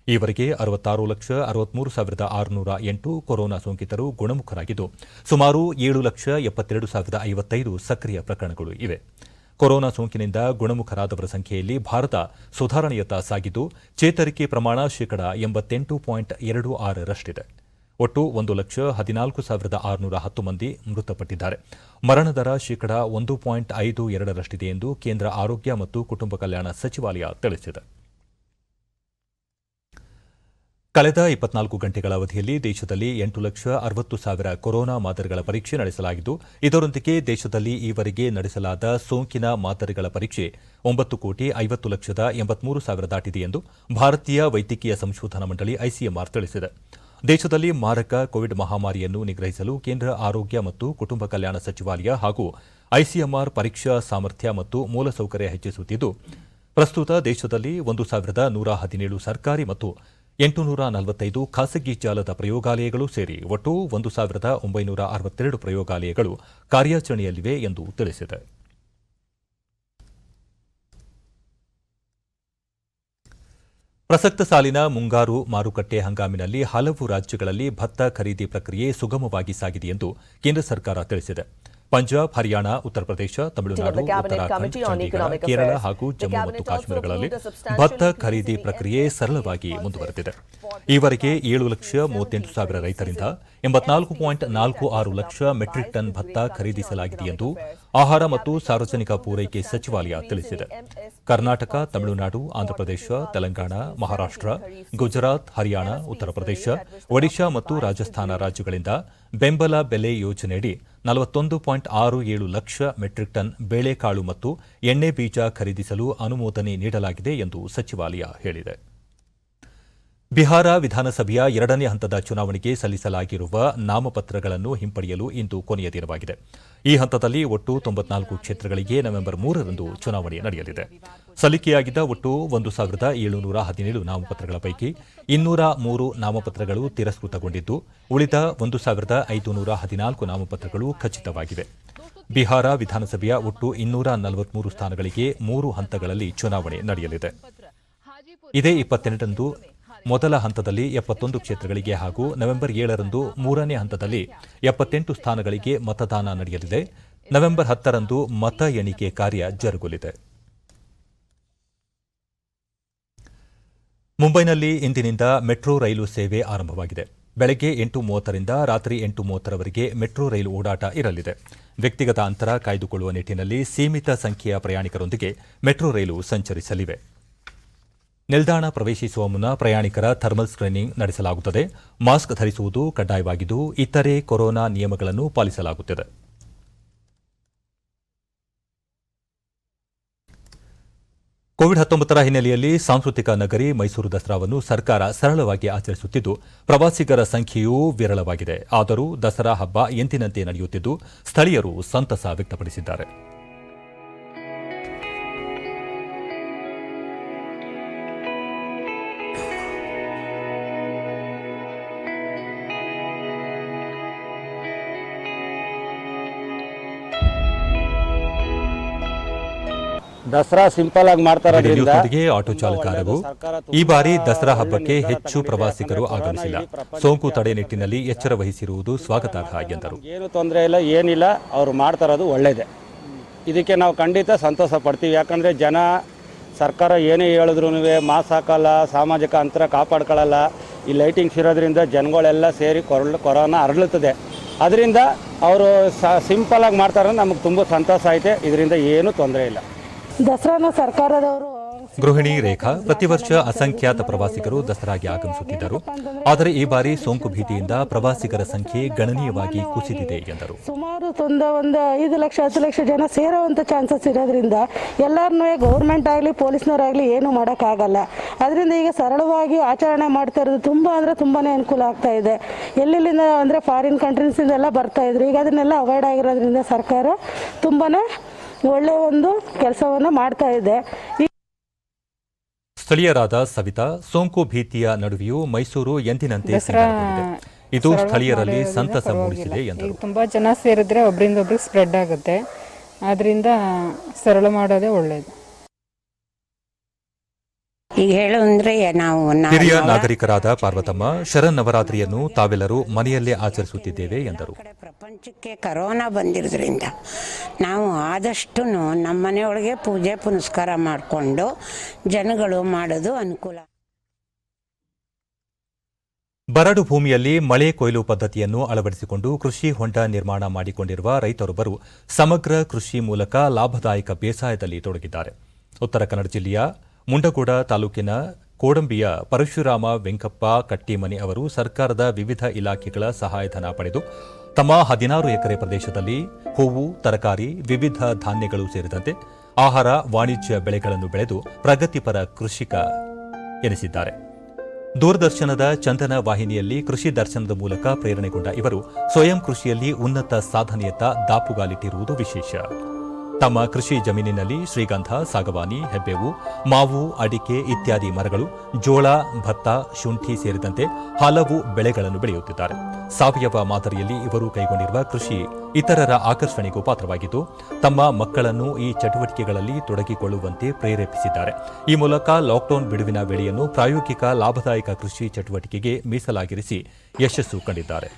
ಈವರೆಗೆ 66,63,608 ಕೊರೋನಾ ಸೋಂಕಿತರು ಗುಣಮುಖರಾಗಿದ್ದು, ಸುಮಾರು 7,72,055 ಸಕ್ರಿಯ ಪ್ರಕರಣಗಳು ಇವೆ. ಕೊರೋನಾ ಸೋಂಕಿನಿಂದ ಗುಣಮುಖರಾದವರ ಸಂಖ್ಯೆಯಲ್ಲಿ ಭಾರತ ಸುಧಾರಣೆಯತ್ತ ಸಾಗಿದ್ದು, ಚೇತರಿಕೆ ಪ್ರಮಾಣ 88.26ರಷ್ಟಿದೆ. ಒಟ್ಟು 1,14,610 ಮಂದಿ ಮೃತಪಟ್ಟಿದ್ದಾರೆ. ಮರಣ ದರ 1.52ರಷ್ಟಿದೆ ಎಂದು ಕೇಂದ್ರ ಆರೋಗ್ಯ ಮತ್ತು ಕುಟುಂಬ ಕಲ್ಯಾಣ ಸಚಿವಾಲಯ ತಿಳಿಸಿದೆ. ಕಳೆದ 24 ಗಂಟೆಗಳ ಅವಧಿಯಲ್ಲಿ ದೇಶದಲ್ಲಿ 8,60,000 ಕೊರೋನಾ ಮಾದರಿಗಳ ಪರೀಕ್ಷೆ ನಡೆಸಲಾಗಿದ್ದು, ಇದರೊಂದಿಗೆ ದೇಶದಲ್ಲಿ ಈವರೆಗೆ ನಡೆಸಲಾದ ಸೋಂಕಿನ ಮಾದರಿಗಳ ಪರೀಕ್ಷೆ 9,50,83,000 ದಾಟಿದೆ ಎಂದು ಭಾರತೀಯ ವೈದ್ಯಕೀಯ ಸಂಶೋಧನಾ ಮಂಡಳಿ ಐಸಿಎಂಆರ್ ತಿಳಿಸಿದೆ. ದೇಶದಲ್ಲಿ ಮಾರಕ ಕೋವಿಡ್ ಮಹಾಮಾರಿಯನ್ನು ನಿಗ್ರಹಿಸಲು ಕೇಂದ್ರ ಆರೋಗ್ಯ ಮತ್ತು ಕುಟುಂಬ ಕಲ್ಯಾಣ ಸಚಿವಾಲಯ ಹಾಗೂ ಐಸಿಎಂಆರ್ ಪರೀಕ್ಷಾ ಸಾಮರ್ಥ್ಯ ಮತ್ತು ಮೂಲಸೌಕರ್ಯ ಹೆಚ್ಚಿಸುತ್ತಿದ್ದು, ಪ್ರಸ್ತುತ ದೇಶದಲ್ಲಿ 1,117 ಸರ್ಕಾರಿ ಮತ್ತು 845 ಖಾಸಗಿ ಜಾಲದ ಪ್ರಯೋಗಾಲಯಗಳು ಸೇರಿ ಒಟ್ಟು 1,962 ಪ್ರಯೋಗಾಲಯಗಳು ಕಾರ್ಯಾಚರಣೆಯಲ್ಲಿವೆ ಎಂದು ತಿಳಿಸಿದೆ. ಪ್ರಸಕ್ತ ಸಾಲಿನ ಮುಂಗಾರು ಮಾರುಕಟ್ಟೆ ಹಂಗಾಮಿನಲ್ಲಿ ಹಲವು ರಾಜ್ಯಗಳಲ್ಲಿ ಭತ್ತ ಖರೀದಿ ಪ್ರಕ್ರಿಯೆ ಸುಗಮವಾಗಿ ಸಾಗಿದೆ ಎಂದು ಕೇಂದ್ರ ಸರ್ಕಾರ ತಿಳಿಸಿದೆ. ಪಂಜಾಬ್, ಹರಿಯಾಣ, ಉತ್ತರ ಪ್ರದೇಶ, ತಮಿಳುನಾಡು, ಉತ್ತರಾಖಂಡ್, ಚಂಡೀಗಢ, ಕೇರಳ ಹಾಗೂ ಜಮ್ಮು ಮತ್ತು ಕಾಶ್ಮೀರಗಳಲ್ಲಿ ಭತ್ತ ಖರೀದಿ ಪ್ರಕ್ರಿಯೆ ಸರಳವಾಗಿ ಮುಂದುವರೆದಿದೆ. ಈವರೆಗೆ 7,38,000 ರೈತರಿಂದ 84.46 ಲಕ್ಷ ಮೆಟ್ರಿಕ್ ಟನ್ ಭತ್ತ ಖರೀದಿಸಲಾಗಿದೆ ಎಂದು ಆಹಾರ ಮತ್ತು ಸಾರ್ವಜನಿಕ ಪೂರೈಕೆ ಸಚಿವಾಲಯ ತಿಳಿಸಿದೆ. ಕರ್ನಾಟಕ, ತಮಿಳುನಾಡು, ಆಂಧ್ರಪ್ರದೇಶ, ತೆಲಂಗಾಣ, ಮಹಾರಾಷ್ಟ್ರ, ಗುಜರಾತ್, ಹರಿಯಾಣ, ಉತ್ತರ ಪ್ರದೇಶ, ಒಡಿಶಾ ಮತ್ತು ರಾಜಸ್ಥಾನ ರಾಜ್ಯಗಳಿಂದ ಬೆಂಬಲ ಬೆಲೆ ಯೋಜನೆಯಡಿ 41.67 ಲಕ್ಷ ಮೆಟ್ರಿಕ್ ಟನ್ ಬೇಳೆಕಾಳು ಮತ್ತು ಎಣ್ಣೆ ಬೀಜ ಖರೀದಿಸಲು ಅನುಮೋದನೆ ನೀಡಲಾಗಿದೆ ಎಂದು ಸಚಿವಾಲಯ ಹೇಳಿದೆ. ಬಿಹಾರ ವಿಧಾನಸಭೆಯ 2ನೇ ಹಂತದ ಚುನಾವಣೆಗೆ ಸಲ್ಲಿಸಲಾಗಿರುವ ನಾಮಪತ್ರಗಳನ್ನು ಹಿಂಪಡೆಯಲು ಇಂದು ಕೊನೆಯ ದಿನವಾಗಿದೆ. ಈ ಹಂತದಲ್ಲಿ ಒಟ್ಟು 94 ಕ್ಷೇತ್ರಗಳಿಗೆ ನವೆಂಬರ್ 3ರಂದು ಚುನಾವಣೆ ನಡೆಯಲಿದೆ. ಸಲ್ಲಿಕೆಯಾಗಿದ್ದ ಒಟ್ಟು 1,717 ನಾಮಪತ್ರಗಳ ಪೈಕಿ 203 ನಾಮಪತ್ರಗಳು ತಿರಸ್ಕೃತಗೊಂಡಿದ್ದು, ಉಳಿದ 1,514 ನಾಮಪತ್ರಗಳು ಖಚಿತವಾಗಿವೆ. ಬಿಹಾರ ವಿಧಾನಸಭೆಯ ಒಟ್ಟು 243 ಸ್ಥಾನಗಳಿಗೆ 3 ಹಂತಗಳಲ್ಲಿ ಚುನಾವಣೆ ನಡೆಯಲಿದೆ. ಇದೇ 28ರಂದು ಮೊದಲ ಹಂತದಲ್ಲಿ 71 ಕ್ಷೇತ್ರಗಳಿಗೆ ಹಾಗೂ ನವೆಂಬರ್ 7ರಂದು ಮೂರನೇ ಹಂತದಲ್ಲಿ 78 ಸ್ಥಾನಗಳಿಗೆ ಮತದಾನ ನಡೆಯಲಿದೆ. ನವೆಂಬರ್ 10ರಂದು ಮತ ಎಣಿಕೆ ಕಾರ್ಯ ಜರುಗಲಿದೆ. ಮುಂಬೈನಲ್ಲಿ ಇಂದಿನಿಂದ ಮೆಟ್ರೋ ರೈಲು ಸೇವೆ ಆರಂಭವಾಗಿದೆ. ಬೆಳಗ್ಗೆ 8:30ರಿಂದ ರಾತ್ರಿ 8:30ರವರೆಗೆ ಮೆಟ್ರೋ ರೈಲು ಓಡಾಟ ಇರಲಿದೆ. ವ್ಯಕ್ತಿಗತ ಅಂತರ ಕಾಯ್ದುಕೊಳ್ಳುವ ನಿಟ್ಟಿನಲ್ಲಿ ಸೀಮಿತ ಸಂಖ್ಯೆಯ ಪ್ರಯಾಣಿಕರೊಂದಿಗೆ ಮೆಟ್ರೋ ರೈಲು ಸಂಚರಿಸಲಿವೆ. ನಿಲ್ದಾಣ ಪ್ರವೇಶಿಸುವ ಮುನ್ನ ಪ್ರಯಾಣಿಕರ ಥರ್ಮಲ್ ಸ್ಕ್ರೀನಿಂಗ್ ನಡೆಸಲಾಗುತ್ತದೆ. ಮಾಸ್ಕ್ ಧರಿಸುವುದು ಕಡ್ಡಾಯವಾಗಿದ್ದು, ಇತರೆ ಕೊರೋನಾ ನಿಯಮಗಳನ್ನು ಪಾಲಿಸಲಾಗುತ್ತದೆ. ಕೋವಿಡ್-19 ಹಿನ್ನೆಲೆಯಲ್ಲಿ ಸಾಂಸ್ಕೃತಿಕ ನಗರಿ ಮೈಸೂರು ದಸರಾವನ್ನು ಸರ್ಕಾರ ಸರಳವಾಗಿ ಆಚರಿಸುತ್ತಿದ್ದು, ಪ್ರವಾಸಿಗರ ಸಂಖ್ಯೆಯೂ ವಿರಳವಾಗಿದೆ. ಆದರೂ ದಸರಾ ಹಬ್ಬ ಎಂದಿನಂತೆ ನಡೆಯುತ್ತಿದ್ದು, ಸ್ಥಳೀಯರು ಸಂತಸ ವ್ಯಕ್ತಪಡಿಸಿದ್ದಾರೆ. ದಸರಾ ಸಿಂಪಲ್ ಆಗಿ ಮಾಡ್ತಾರೋದ್ರಿಂದ ಆಟೋ ಚಾಲಕರು ಈ ಬಾರಿ ದಸರಾ ಹಬ್ಬಕ್ಕೆ ಹೆಚ್ಚು ಪ್ರವಾಸಿಗರು ಆಗಮಿಸಿಲ್ಲ. ಸೋಂಕು ತಡೆ ನಿಟ್ಟಿನಲ್ಲಿ ಎಚ್ಚರ ವಹಿಸಿರುವುದು ಸ್ವಾಗತಾರ್ಹ ಎಂದರು. ಏನು ತೊಂದರೆ ಇಲ್ಲ, ಏನಿಲ್ಲ, ಅವರು ಮಾಡ್ತಾ ಇರೋದು ಒಳ್ಳೇದೇ. ಇದಕ್ಕೆ ನಾವು ಖಂಡಿತ ಸಂತೋಷ ಪಡ್ತೀವಿ. ಯಾಕಂದರೆ ಜನ ಸರ್ಕಾರ ಏನೇ ಹೇಳಿದ್ರು ಮಾಸ್ಕ್ ಹಾಕಲ್ಲ, ಸಾಮಾಜಿಕ ಅಂತರ ಕಾಪಾಡ್ಕೊಳ್ಳಲ್ಲ. ಈ ಲೈಟಿಂಗ್ಸ್ ಇರೋದ್ರಿಂದ ಜನಗಳೆಲ್ಲ ಸೇರಿ ಕೊರೋನಾ ಹರಡುತ್ತದೆ. ಅದರಿಂದ ಅವರು ಸಿಂಪಲ್ ಆಗಿ ಮಾಡ್ತಾರೆ, ನಮಗೆ ತುಂಬ ಸಂತೋಷ ಐತೆ. ಇದರಿಂದ ಏನೂ ತೊಂದರೆ ಇಲ್ಲ. ದಸರಾನ ಸರ್ಕಾರದವರು ಗೃಹಿಣಿ ರೇಖಾ ಪ್ರತಿ ವರ್ಷ ಅಸಂಖ್ಯಾತ ಪ್ರವಾಸಿಗರು ದಸರಾಗೆ ಆಗಮಿಸುತ್ತಿದ್ದರು. ಆದರೆ ಈ ಬಾರಿ ಸೋಂಕು ಭೀತಿಯಿಂದ ಪ್ರವಾಸಿಗರ ಸಂಖ್ಯೆ ಗಣನೀಯವಾಗಿ ಕುಸಿದಿದೆ ಎಂದರು. ಸುಮಾರು ಒಂದು 5 ಲಕ್ಷ 10 ಲಕ್ಷ ಜನ ಸೇರುವಂಥ ಚಾನ್ಸಸ್ ಇರೋದ್ರಿಂದ ಎಲ್ಲರನ್ನೂ ಗೌರ್ಮೆಂಟ್ ಆಗಲಿ ಪೊಲೀಸ್ನವರಾಗಲಿ ಏನೂ ಮಾಡೋಕ್ಕಾಗಲ್ಲ. ಅದರಿಂದ ಈಗ ಸರಳವಾಗಿ ಆಚರಣೆ ಮಾಡ್ತಾ ಇರೋದು ತುಂಬ ಅಂದರೆ ತುಂಬಾ ಅನುಕೂಲ ಆಗ್ತಾ ಇದೆ. ಎಲ್ಲೆಲ್ಲಿಂದ ಅಂದರೆ ಫಾರಿನ್ ಕಂಟ್ರೀಸಿಂದ ಎಲ್ಲ ಬರ್ತಾ ಇದ್ರು. ಈಗ ಅದನ್ನೆಲ್ಲ ಅವಾಯ್ಡ್ ಆಗಿರೋದ್ರಿಂದ ಸರ್ಕಾರ ತುಂಬಾ ಒಳ್ಳೆಯ ಒಂದು ಕೆಲಸವನ್ನು ಮಾಡ್ತಾ ಇದೆ. ಸ್ಥಳೀಯರಾದ ಸವಿತಾ, ಸೋಂಕು ಭೀತಿಯ ನಡುವೆಯೂ ಮೈಸೂರು ಎಂದಿನಂತೆ ಇದು ಸ್ಥಳೀಯರಲ್ಲಿ ಸಂತಸ ಮೂಡಿಸಿದೆ ಎಂದರು. ತುಂಬಾ ಜನ ಸೇರಿದ್ರೆ ಒಬ್ಬರಿಂದ ಒಬ್ರಿಗೆ ಸ್ಪ್ರೆಡ್ ಆಗುತ್ತೆ. ಆದ್ರಿಂದ ಸರಳ ಮಾಡೋದೇ ಒಳ್ಳೆಯದು. ಈಗ ಹೇಳು ಅಂದ್ರೆ ನಾವು ಹಿರಿಯ ನಾಗರಿಕರಾದ ಪಾರ್ವತಮ್ಮ ಶರನ್ನವರಾತ್ರಿಯನ್ನು ತಾವೆಲ್ಲರೂ ಮನೆಯಲ್ಲೇ ಆಚರಿಸುತ್ತಿದ್ದೇವೆ ಎಂದರು. ಪ್ರಪಂಚಕ್ಕೆ ಕರೋನಾ ಬಂದಿರೋದ್ರಿಂದ ನಾವು ಆದಷ್ಟು ನಮ್ಮ ಮನೆಯೊಳಗೆ ಪೂಜೆ ಪುನಸ್ಕಾರ ಮಾಡಿಕೊಂಡು ಜನಗಳು ಮಾಡೋದು ಅನುಕೂಲ. ಬರಡು ಭೂಮಿಯಲ್ಲಿ ಮಳೆ ಕೊಯ್ಲು ಪದ್ಧತಿಯನ್ನು ಅಳವಡಿಸಿಕೊಂಡು ಕೃಷಿ ಹೊಂಡ ನಿರ್ಮಾಣ ಮಾಡಿಕೊಂಡಿರುವ ರೈತರೊಬ್ಬರು ಸಮಗ್ರ ಕೃಷಿ ಮೂಲಕ ಲಾಭದಾಯಕ ಬೇಸಾಯದಲ್ಲಿ ತೊಡಗಿದ್ದಾರೆ. ಉತ್ತರ ಕನ್ನಡ ಜಿಲ್ಲೆಯ ಮುಂಡಗೋಡ ತಾಲೂಕಿನ ಕೋಡಂಬಿಯ ಪರಶುರಾಮ ವೆಂಕಪ್ಪ ಕಟ್ಟಿಮನಿ ಅವರು ಸರ್ಕಾರದ ವಿವಿಧ ಇಲಾಖೆಗಳ ಸಹಾಯಧನ ಪಡೆದು ತಮ್ಮ 16 ಎಕರೆ ಪ್ರದೇಶದಲ್ಲಿ ಹೂವು, ತರಕಾರಿ, ವಿವಿಧ ಧಾನ್ಯಗಳು ಸೇರಿದಂತೆ ಆಹಾರ, ವಾಣಿಜ್ಯ ಬೆಳೆಗಳನ್ನು ಬೆಳೆದು ಪ್ರಗತಿಪರ ಕೃಷಿಕ ಎನಿಸಿದ್ದಾರೆ. ದೂರದರ್ಶನದ ಚಂದನ ವಾಹಿನಿಯಲ್ಲಿ ಕೃಷಿ ದರ್ಶನದ ಮೂಲಕ ಪ್ರೇರಣೆಗೊಂಡ ಇವರು ಸ್ವಯಂ ಕೃಷಿಯಲ್ಲಿ ಉನ್ನತ ಸಾಧನೆಯತ್ತ ದಾಪುಗಾಲಿಟ್ಟಿರುವುದು ವಿಶೇಷ. ತಮ್ಮ ಕೃಷಿ ಜಮೀನಿನಲ್ಲಿ ಶ್ರೀಗಂಧ, ಸಾಗವಾನಿ, ಹೆಬ್ಬೇವು, ಮಾವು, ಅಡಿಕೆ ಇತ್ಯಾದಿ ಮರಗಳು, ಜೋಳ, ಭತ್ತ, ಶುಂಠಿ ಸೇರಿದಂತೆ ಹಲವು ಬೆಳೆಗಳನ್ನು ಬೆಳೆಯುತ್ತಿದ್ದಾರೆ. ಸಾವಯವ ಮಾದರಿಯಲ್ಲಿ ಇವರು ಕೈಗೊಂಡಿರುವ ಕೃಷಿ ಇತರರ ಆಕರ್ಷಣೆಗೂ ಪಾತ್ರವಾಗಿದ್ದು ತಮ್ಮ ಮಕ್ಕಳನ್ನು ಈ ಚಟುವಟಿಕೆಗಳಲ್ಲಿ ತೊಡಗಿಕೊಳ್ಳುವಂತೆ ಪ್ರೇರೇಪಿಸಿದ್ದಾರೆ. ಈ ಮೂಲಕ ಲಾಕ್ಡೌನ್ ಬಿಡುವಿನ ವೇಳೆಯನ್ನು ಪ್ರಾಯೋಗಿಕ ಲಾಭದಾಯಕ ಕೃಷಿ ಚಟುವಟಿಕೆಗೆ ಮೀಸಲಾಗಿರಿಸಿ ಯಶಸ್ಸು ಕಂಡಿದ್ದಾರೆ.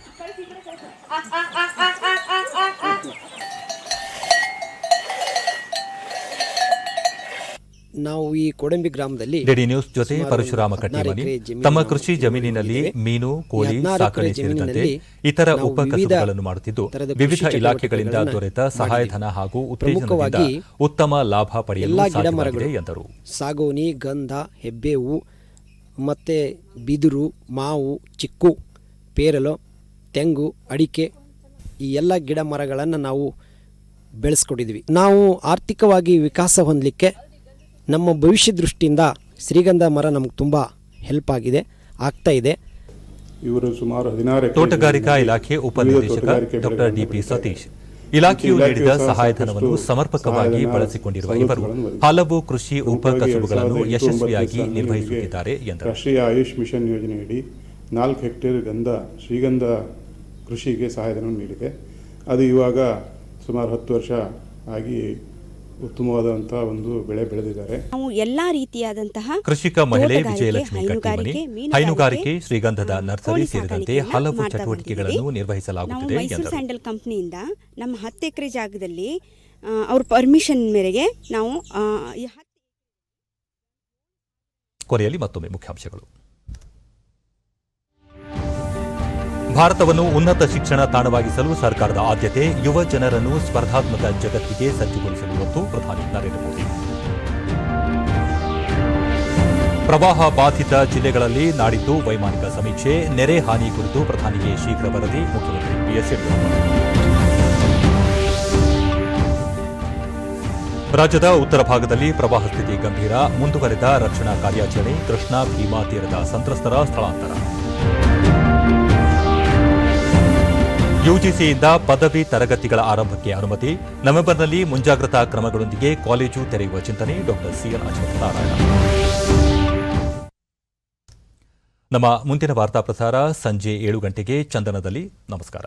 ನಾವು ಈ ಕೋಡಂಬಿ ಗ್ರಾಮದಲ್ಲಿ ಡಿಡಿ ನ್ಯೂಸ್ ಜೊತೆ ಪರಶುರಾಮ ಕಟ್ಟಿಮನಿ ತಮ್ಮ ಕೃಷಿ ಜಮೀನಿನಲ್ಲಿ ಮೀನು, ಕೋಳಿ ಸಾಕಣೆ ಸೇರಿದಂತೆ ಇತರ ಉಪಕಸಬುಗಳನ್ನು ಮಾಡುತ್ತಿದ್ದು ವಿವಿಧ ಇಲಾಖೆಗಳಿಂದ ದೊರೆತ ಸಹಾಯಧನ ಹಾಗೂ ಉತ್ತೇಜನದಿಂದ ಉತ್ತಮ ಲಾಭ ಪಡೆಯಲು ಸಾಧ್ಯವಾಗಿದೆ ಎಂದರು. ಸಾಗೋನಿ, ಗಂಧ, ಹೆಬ್ಬೇವು ಮತ್ತೆ ಬಿದಿರು, ಮಾವು, ಚಿಕ್ಕು, ಪೇರಲು, ತೆಂಗು, ಅಡಿಕೆ ಈ ಎಲ್ಲ ಗಿಡ ಮರಗಳನ್ನು ನಾವು ಬೆಳೆಸ್ಕೊಟ್ಟಿದ್ವಿ. ನಾವು ಆರ್ಥಿಕವಾಗಿ ವಿಕಾಸ ಹೊಂದಲಿಕ್ಕೆ ನಮ್ಮ ಭವಿಷ್ಯ ದೃಷ್ಟಿಯಿಂದ ಶ್ರೀಗಂಧ ಮರ ನಮಗೆ ತುಂಬ ಹೆಲ್ಪ್ ಆಗಿದೆ, ಆಗ್ತಾ ಇದೆ. ಇವರು ಸುಮಾರು 16 ತೋಟಗಾರಿಕಾ ಇಲಾಖೆ ಉಪನಿರ್ದೇಶಕ ಡಾಕ್ಟರ್ ಡಿಪಿ ಸತೀಶ್ ಇಲಾಖೆಯು ನೀಡಿದ ಸಹಾಯಧನವನ್ನು ಸಮರ್ಪಕವಾಗಿ ಬಳಸಿಕೊಂಡಿರುವ ಇವರು ಹಲವು ಕೃಷಿ ಉಪಕಸಬುಗಳನ್ನು ಯಶಸ್ವಿಯಾಗಿ ನಿರ್ವಹಿಸುತ್ತಿದ್ದಾರೆ ಎಂದರು. ರಾಷ್ಟ್ರೀಯ ಆಯುಷ್ ಮಿಷನ್ ಯೋಜನೆಯಡಿ 4 ಹೆಕ್ಟೇರ್ ಶ್ರೀಗಂಧ ಕೃಷಿಗೆ ಸಹಾಯಧನವನ್ನು ನೀಡಿದೆ. ಅದು ಇವಾಗ ಸುಮಾರು 10 ವರ್ಷ ಆಗಿ ಉತ್ತಮವಾದಂಥ ಒಂದು ಬೆಳೆ ಬೆಳೆದಿದ್ದಾರೆ. ನಾವು ಎಲ್ಲಾ ರೀತಿಯಾದಂತಹ ಕೃಷಿಕ ಮಹಿಳೆ ವಿಜಯಲಕ್ಷ್ಮಿ ಕಟ್ಟಿಮನಿ ಹೈನುಗಾರಿಕೆ, ಶ್ರೀಗಂಧದ ನರ್ಸರಿ ಸೇರಿದಂತೆ ಹಲವು ಚಟುವಟಿಕೆಗಳನ್ನು ನಿರ್ವಹಿಸಲಾಗುತ್ತಿದೆ ಮೈಸೂರು ಎಂದರು. ಸ್ಯಾಂಡಲ್ ಕಂಪನಿಯಿಂದ ನಮ್ಮ 10 ಎಕರೆ ಜಾಗದಲ್ಲಿ ಅವ್ರ ಪರ್ಮಿಷನ್ ಮೇರೆಗೆ ನಾವು ಕೊನೆಯಲ್ಲಿ ಮತ್ತೊಮ್ಮೆ ಮುಖ್ಯಾಂಶಗಳು. ಭಾರತವನ್ನು ಉನ್ನತ ಶಿಕ್ಷಣ ತಾಣವಾಗಿಸಲು ಸರ್ಕಾರದ ಆದ್ಯತೆ, ಯುವ ಜನರನ್ನು ಸ್ಪರ್ಧಾತ್ಮಕ ಜಗತ್ತಿಗೆ ಸಜ್ಜುಗೊಳಿಸಲು ಒತ್ತು ಪ್ರಧಾನಿ ನರೇಂದ್ರ ಮೋದಿ. ಪ್ರವಾಹ ಬಾಧಿತ ಜಿಲ್ಲೆಗಳಲ್ಲಿ ನಾಡಿದ್ದು ವೈಮಾನಿಕ ಸಮೀಕ್ಷೆ, ನೆರೆ ಹಾನಿ ಕುರಿತು ಪ್ರಧಾನಿಗೆ ಶೀಘ್ರ ವರದಿ, ಮುಖ್ಯಮಂತ್ರಿ ಬಿಎಸ್ ಯಡಿಯೂರಪ್ಪ. ರಾಜ್ಯದ ಉತ್ತರ ಭಾಗದಲ್ಲಿ ಪ್ರವಾಹ ಸ್ಥಿತಿ ಗಂಭೀರ, ಮುಂದುವರೆದ ರಕ್ಷಣಾ ಕಾರ್ಯಾಚರಣೆ, ಕೃಷ್ಣಾ ಭೀಮಾ ತೀರದ ಸಂತ್ರಸ್ತರ ಸ್ಥಳಾಂತರ. ಯುಜಿಸಿಯಿಂದ ಪದವಿ ತರಗತಿಗಳ ಆರಂಭಕ್ಕೆ ಅನುಮತಿ, ನವೆಂಬರ್ನಲ್ಲಿ ಮುಂಜಾಗ್ರತಾ ಕ್ರಮಗಳೊಂದಿಗೆ ಕಾಲೇಜು ತೆರೆಯುವ ಚಿಂತನೆ, ಡಾಕ್ಟರ್ ಸಿಎನ್ ಅಶ್ವತ್ಥನಾರಾಯಣ. ನಮ್ಮ ಮುಂದಿನ ವಾರ್ತಾ ಪ್ರಸಾರ ಸಂಜೆ 7 ಗಂಟೆಗೆ ಚಂದನದಲ್ಲಿ. ನಮಸ್ಕಾರ.